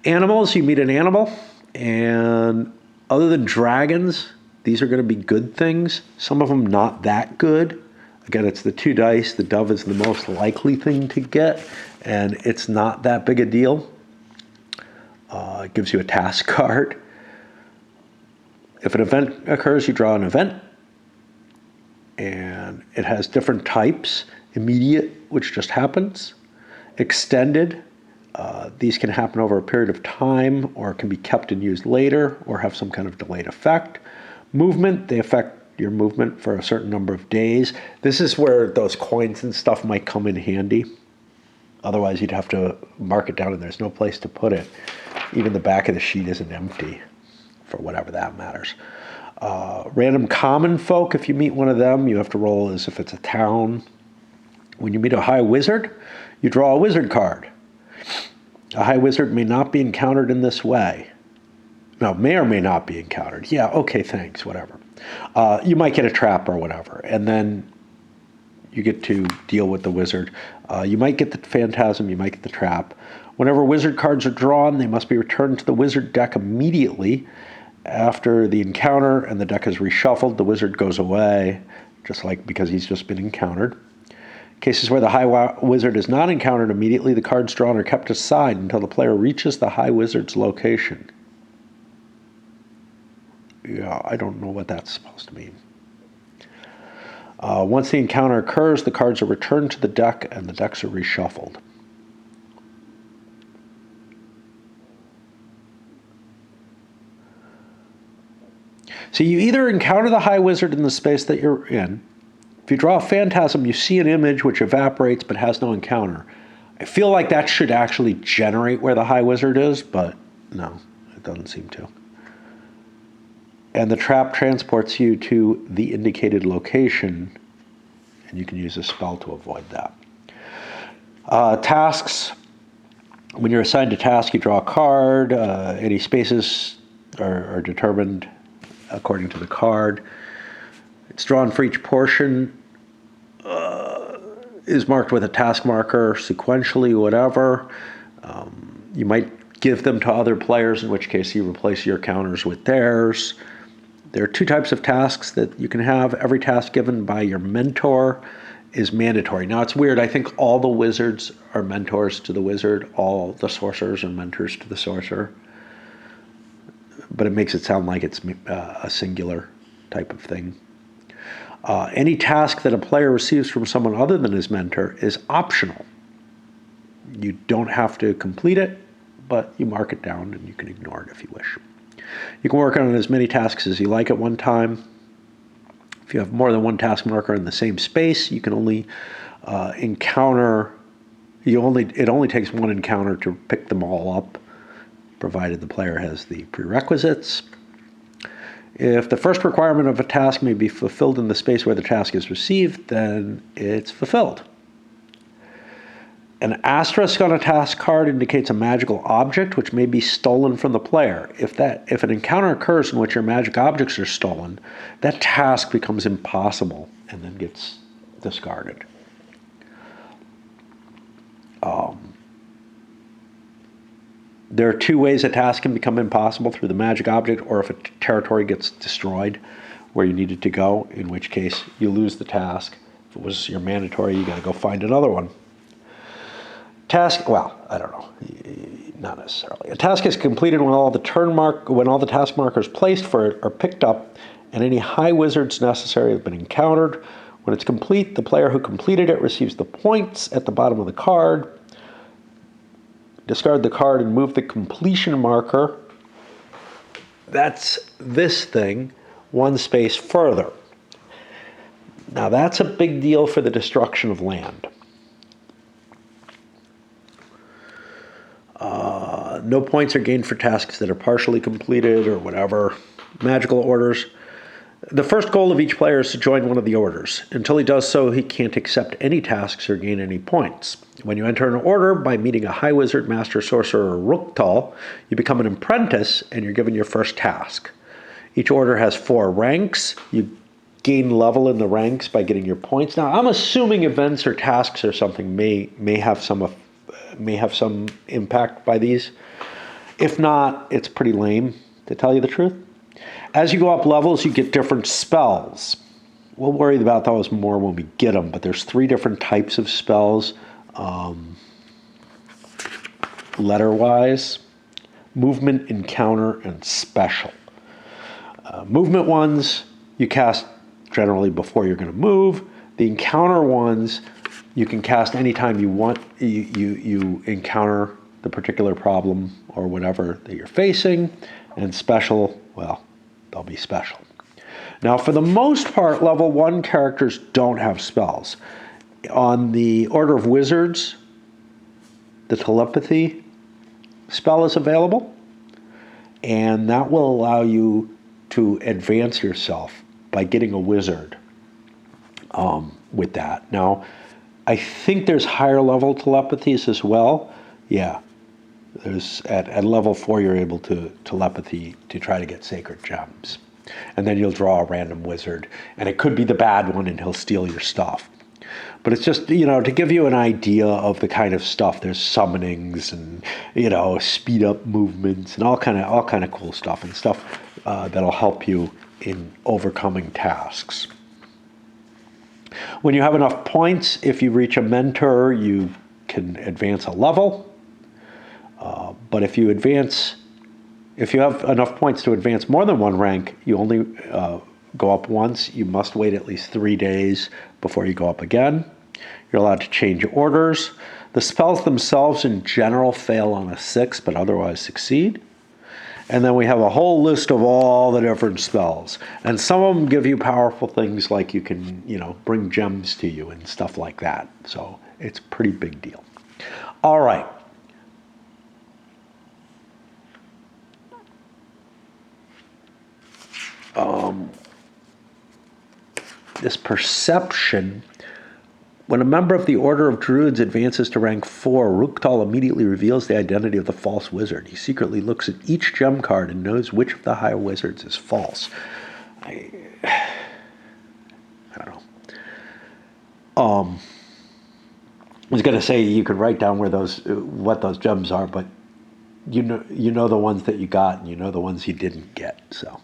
Animals, you meet an animal, and other than dragons, these are going to be good things. Some of them not that good. Again, it's the 2 dice. The dove is the most likely thing to get, and it's not that big a deal. It gives you a task card. If an event occurs, you draw an event, and it has different types. Immediate, which just happens. Extended, these can happen over a period of time, or can be kept and used later, or have some kind of delayed effect. Movement, they affect your movement for a certain number of days. This is where those coins and stuff might come in handy. Otherwise, you'd have to mark it down, and there's no place to put it. Even the back of the sheet isn't empty, for whatever that matters. Random common folk, if you meet one of them, you have to roll as if it's a town. When you meet a high wizard, you draw a wizard card. A high wizard may not be encountered in this way. No, may or may not be encountered. Yeah, okay, thanks, whatever. You might get a trap or whatever, and then you get to deal with the wizard. You might get the phantasm, you might get the trap. Whenever wizard cards are drawn, they must be returned to the wizard deck immediately after the encounter, and the deck is reshuffled. The wizard goes away, just like because he's just been encountered. Cases where the high wizard is not encountered immediately, the cards drawn are kept aside until the player reaches the high wizard's location. Yeah, I don't know what that's supposed to mean. Once the encounter occurs, the cards are returned to the deck and the decks are reshuffled. So you either encounter the high wizard in the space that you're in. If you draw a phantasm, you see an image which evaporates but has no encounter. I feel like that should actually generate where the high wizard is, but no, it doesn't seem to. And the trap transports you to the indicated location, and you can use a spell to avoid that. Tasks. When you're assigned a task, you draw a card. Any spaces are determined according to the card. It's drawn for each portion, is marked with a task marker sequentially, whatever. You might give them to other players, in which case you replace your counters with theirs. There are 2 types of tasks that you can have. Every task given by your mentor is mandatory. Now, it's weird. I think all the wizards are mentors to the wizard. All the sorcerers are mentors to the sorcerer. But it makes it sound like it's a singular type of thing. Any task that a player receives from someone other than his mentor is optional. You don't have to complete it, but you mark it down and you can ignore it if you wish. You can work on as many tasks as you like at one time. If you have more than one task marker in the same space, you can only encounter. It only takes one encounter to pick them all up, provided the player has the prerequisites. If the first requirement of a task may be fulfilled in the space where the task is received, then it's fulfilled. An asterisk on a task card indicates a magical object which may be stolen from the player. If an encounter occurs in which your magic objects are stolen, that task becomes impossible and then gets discarded. There are 2 ways a task can become impossible: through the magic object, or if a territory gets destroyed where you needed to go, in which case you lose the task. If it was your mandatory, you got to go find another one. I don't know, not necessarily. A task is completed when all the task markers placed for it are picked up and any high wizards necessary have been encountered. When it's complete, the player who completed it receives the points at the bottom of the card. Discard the card and move the completion marker. That's this thing 1 space further. Now that's a big deal for the destruction of land. No points are gained for tasks that are partially completed or whatever. Magical orders. The first goal of each player is to join one of the orders. Until he does so, he can't accept any tasks or gain any points. When you enter an order by meeting a High Wizard, Master Sorcerer, or Ruktal, you become an apprentice and you're given your first task. Each order has 4 ranks. You gain level in the ranks by getting your points. Now, I'm assuming events or tasks or something may have some impact by these. If not, it's pretty lame, to tell you the truth. As you go up levels, you get different spells. We'll worry about those more when we get them, but there's 3 different types of spells, letter-wise: movement, encounter, and special. Movement ones you cast generally before you're going to move. The encounter ones you can cast anytime you want. You encounter the particular problem or whatever that you're facing. And special, well, they'll be special. Now, for the most part, level 1 characters don't have spells. On the Order of Wizards, the telepathy spell is available, and that will allow you to advance yourself by getting a wizard with that. Now, I think there's higher level telepathies as well. Yeah, there's at level 4 you're able to telepathy to try to get sacred gems. And then you'll draw a random wizard, and it could be the bad one and he'll steal your stuff. But it's just, to give you an idea of the kind of stuff. There's summonings and, speed up movements and all kind of cool stuff and stuff that'll help you in overcoming tasks. When you have enough points, if you reach a mentor, you can advance a level. But if you have enough points to advance more than 1 rank, you only go up once. You must wait at least 3 days before you go up again. You're allowed to change orders. The spells themselves in general fail on a 6, but otherwise succeed. And then we have a whole list of all the different spells. And some of them give you powerful things like you can, bring gems to you and stuff like that. So it's a pretty big deal. All right. This perception. When a member of the Order of Druids advances to rank 4, Ruktal immediately reveals the identity of the false wizard. He secretly looks at each gem card and knows which of the high wizards is false. I don't know. I was going to say you could write down what those gems are, but you know the ones that you got and you know the ones you didn't get. So.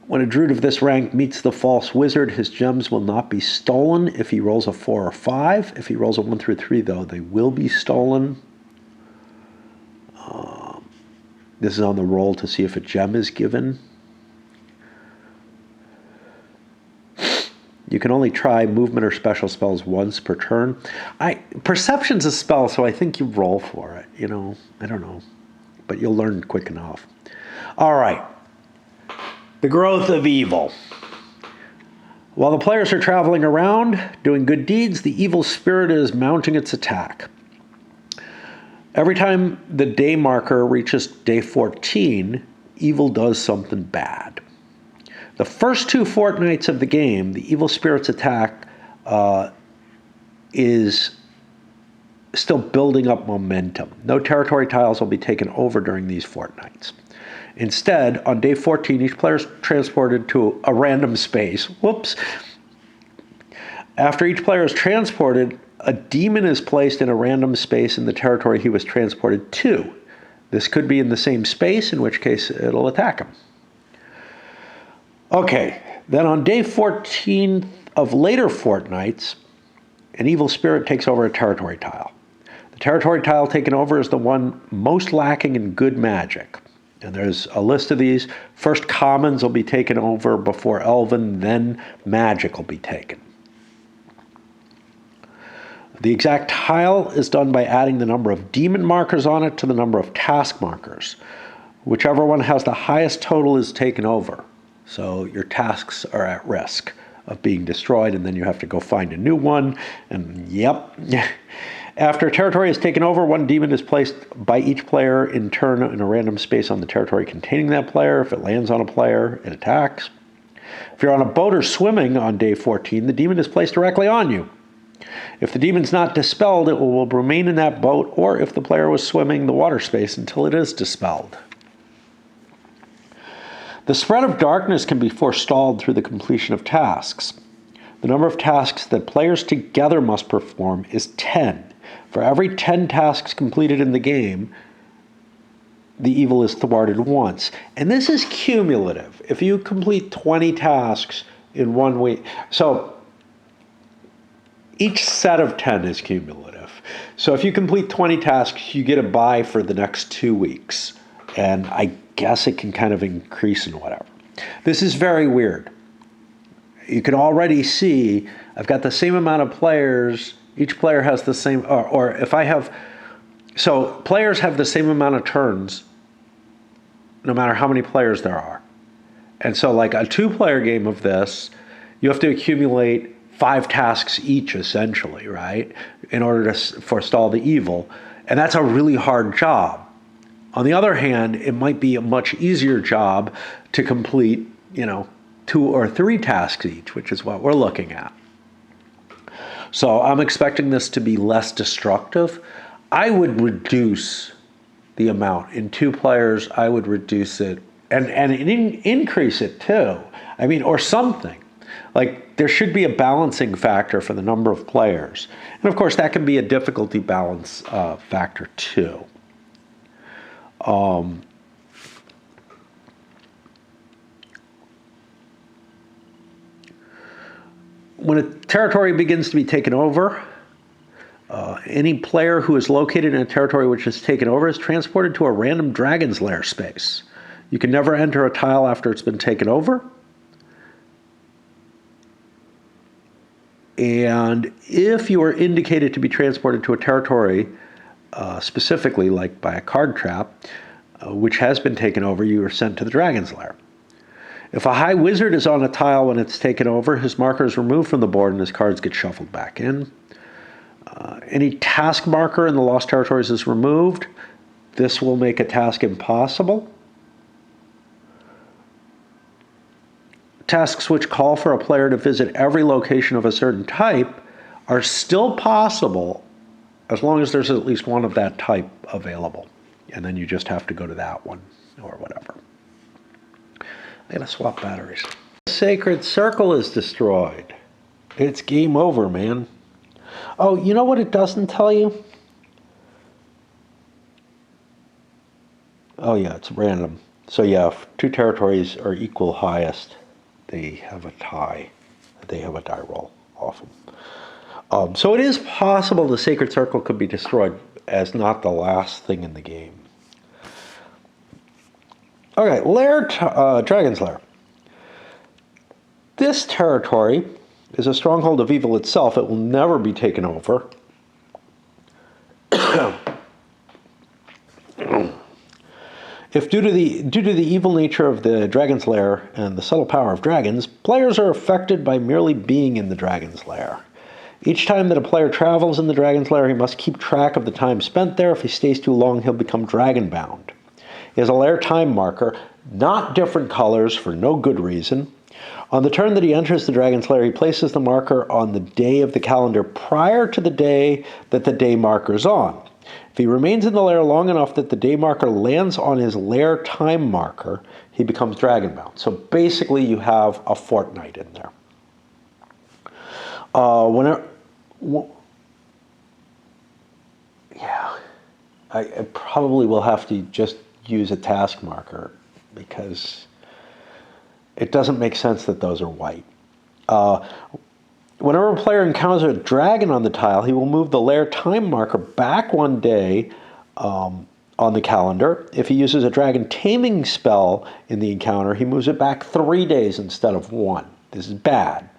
When a druid of this rank meets the false wizard, his gems will not be stolen if he rolls a 4 or 5. If he rolls a 1 through 3, though, they will be stolen. This is on the roll to see if a gem is given. You can only try movement or special spells once per turn. Perception's a spell, so I think you roll for it. I don't know. But you'll learn quick enough. All right. The growth of evil. While the players are traveling around doing good deeds, the evil spirit is mounting its attack. Every time the day marker reaches day 14, evil does something bad. The first 2 fortnights of the game, the evil spirit's attack is still building up momentum. No territory tiles will be taken over during these fortnights. Instead, on day 14, each player is transported to a random space. Whoops. After each player is transported, a demon is placed in a random space in the territory he was transported to. This could be in the same space, in which case it'll attack him. Okay, then on day 14 of later fortnights, an evil spirit takes over a territory tile. The territory tile taken over is the one most lacking in good magic. And there's a list of these. First, commons will be taken over before elven, then magic will be taken. The exact tile is done by adding the number of demon markers on it to the number of task markers. Whichever one has the highest total is taken over. So your tasks are at risk of being destroyed, and then you have to go find a new one. And yep. After a territory is taken over, one demon is placed by each player in turn in a random space on the territory containing that player. If it lands on a player, it attacks. If you're on a boat or swimming on day 14, the demon is placed directly on you. If the demon's not dispelled, it will remain in that boat, or if the player was swimming the water space until it is dispelled. The spread of darkness can be forestalled through the completion of tasks. The number of tasks that players together must perform is 10. For every 10 tasks completed in the game, the evil is thwarted once. And this is cumulative. If you complete 20 tasks in 1 week, so each set of 10 is cumulative. So if you complete 20 tasks, you get a buy for the next 2 weeks. And I guess it can kind of increase and whatever. This is very weird. You can already see I've got the same amount of players. Each player has the same, or if I have, so players have the same amount of turns no matter how many players there are. And so like a 2-player game of this, you have to accumulate 5 tasks each, essentially, right, in order to forestall the evil. And that's a really hard job. On the other hand, it might be a much easier job to complete, 2 or 3 tasks each, which is what we're looking at. So I'm expecting this to be less destructive. I would reduce the amount. In 2 players, I would reduce it and increase it too. I mean, or something. Like, there should be a balancing factor for the number of players. And of course, that can be a difficulty balance factor too. When a territory begins to be taken over, any player who is located in a territory which is taken over is transported to a random Dragon's Lair space. You can never enter a tile after it's been taken over. And if you are indicated to be transported to a territory, specifically like by a card trap, which has been taken over, you are sent to the Dragon's Lair. If a high wizard is on a tile when it's taken over, his marker is removed from the board and his cards get shuffled back in. Any task marker in the Lost Territories is removed. This will make a task impossible. Tasks which call for a player to visit every location of a certain type are still possible as long as there's at least one of that type available. And then you just have to go to that one or whatever. I gotta swap batteries. The Sacred Circle is destroyed. It's game over, man. Oh, you know what it doesn't tell you? Oh yeah, it's random. So yeah, if 2 territories are equal highest, they have a tie. They have a die roll off them. So it is possible the Sacred Circle could be destroyed as not the last thing in the game. Okay, Dragon's Lair. This territory is a stronghold of evil itself. It will never be taken over. If due to the evil nature of the Dragon's Lair and the subtle power of dragons, players are affected by merely being in the Dragon's Lair. Each time that a player travels in the Dragon's Lair, he must keep track of the time spent there. If he stays too long, he'll become dragon-bound. He has a lair time marker, not different colors for no good reason. On the turn that he enters the Dragon's Lair, he places the marker on the day of the calendar prior to the day that the day marker is on. If he remains in the lair long enough that the day marker lands on his lair time marker, he becomes dragon-bound. So basically you have a fortnight in there. I probably will have to just use a task marker because it doesn't make sense that those are white. Whenever a player encounters a dragon on the tile, he will move the lair time marker back 1 day on the calendar. If he uses a dragon taming spell in the encounter, he moves it back 3 days instead of 1. This is bad.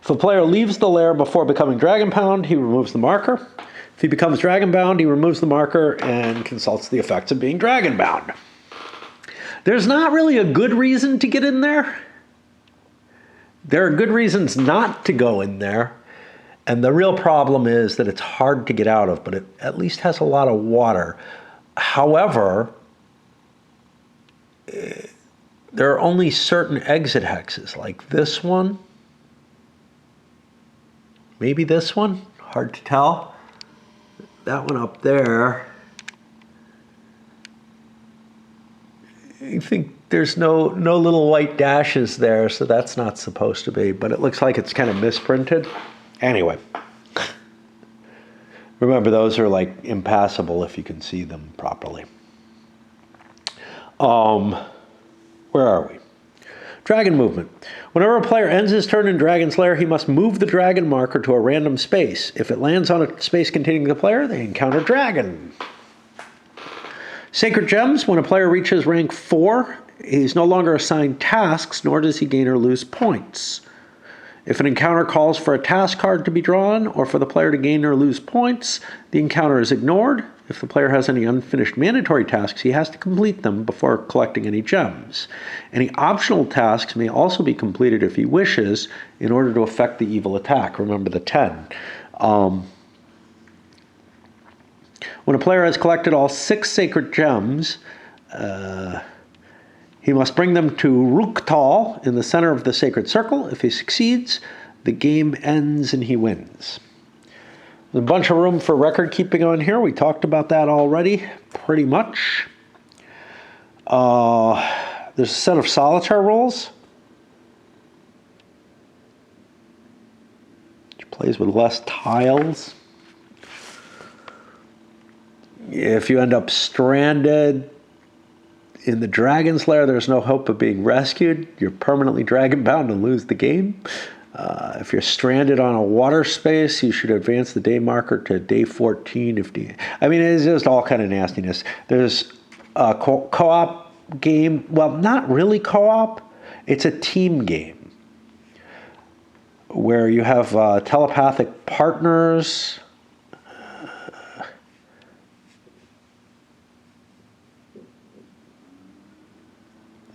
If a player leaves the lair before becoming dragon-bound, he removes the marker. If he becomes dragon-bound, he removes the marker and consults the effects of being dragon-bound. There's not really a good reason to get in there. There are good reasons not to go in there. And the real problem is that it's hard to get out of, but it at least has a lot of water. However, there are only certain exit hexes, like this one, maybe this one, hard to tell. That one up there, I think there's no little white dashes there, so that's not supposed to be, but it looks like it's kind of misprinted. Anyway, remember those are like impassable if you can see them properly. Where are we? Dragon movement. Whenever a player ends his turn in Dragon's Lair, he must move the dragon marker to a random space. If it lands on a space containing the player, they encounter dragon. Sacred Gems. When a player reaches rank 4, he's no longer assigned tasks, nor does he gain or lose points. If an encounter calls for a task card to be drawn, or for the player to gain or lose points, the encounter is ignored. If the player has any unfinished mandatory tasks, he has to complete them before collecting any gems. Any optional tasks may also be completed if he wishes in order to affect the evil attack. Remember the 10. When a player has collected all 6 sacred gems, he must bring them to Ruktal in the center of the sacred circle. If he succeeds, the game ends and he wins. There's a bunch of room for record keeping on here. We talked about that already, pretty much. There's a set of solitaire rules, which plays with less tiles. If you end up stranded in the Dragon's Lair, there's no hope of being rescued. You're permanently dragon bound and lose the game. If you're stranded on a water space, you should advance the day marker to day 14. I mean, it's just all kind of nastiness. There's a co-op game. Well, not really co-op. It's a team game where you have telepathic partners.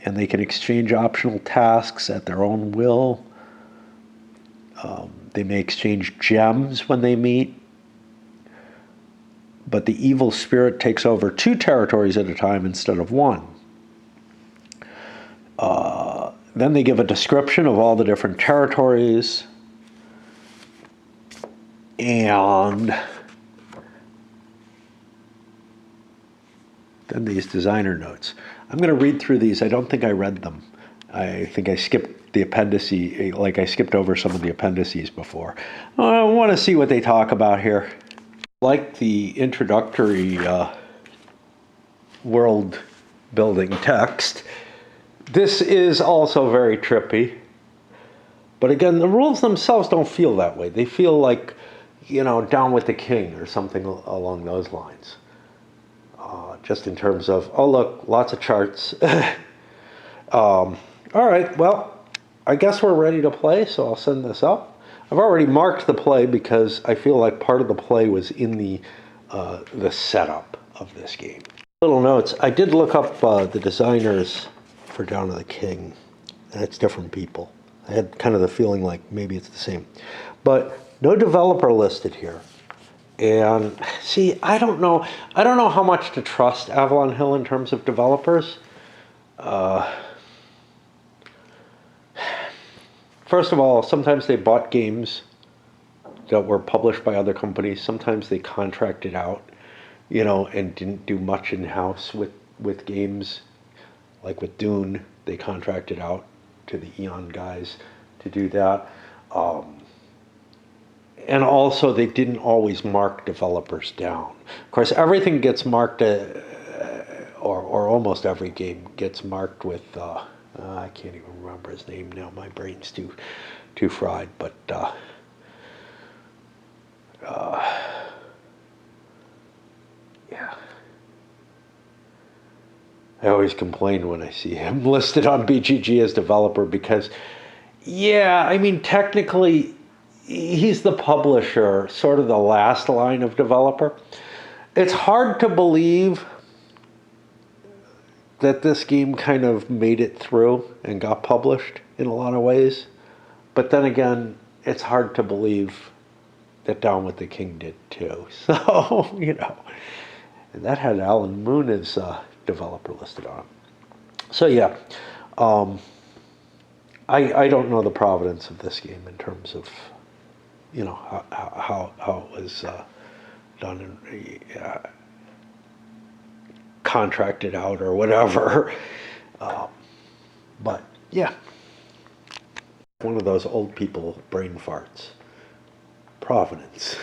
And they can exchange optional tasks at their own will. They may exchange gems when they meet. But the evil spirit takes over 2 territories at a time instead of 1. Then they give a description of all the different territories. And then these designer notes. I'm going to read through these. I don't think I read them. I think I skipped the appendices, like I skipped over some of the appendices before. I want to see what they talk about here. Like the introductory world building text, this is also very trippy. But again, the rules themselves don't feel that way. They feel like, Down with the King or something along those lines. Just in terms of, oh look, lots of charts. All right, well, I guess we're ready to play, so I'll send this up. I've already marked the play because I feel like part of the play was in the setup of this game. Little notes, I did look up the designers for Down with the King, and it's different people. I had kind of the feeling like maybe it's the same. But no developer listed here. And see, I don't know how much to trust Avalon Hill in terms of developers. First of all, sometimes they bought games that were published by other companies. Sometimes they contracted out, and didn't do much in-house with games. Like with Dune, they contracted out to the Eon guys to do that. And also, they didn't always mark developers down. Of course, everything gets marked, or almost every game gets marked with, I can't even remember his name now. My brain's too fried. But yeah. I always complain when I see him listed on BGG as developer because, yeah, I mean, technically, he's the publisher, sort of the last line of developer. It's hard to believe that this game kind of made it through and got published in a lot of ways. But then again, it's hard to believe that Down with the King did too. So, and that had Alan Moon as developer listed on it. So yeah, I don't know the provenance of this game in terms of how it was done and contracted out or whatever. But yeah, one of those old people brain farts. Provenance.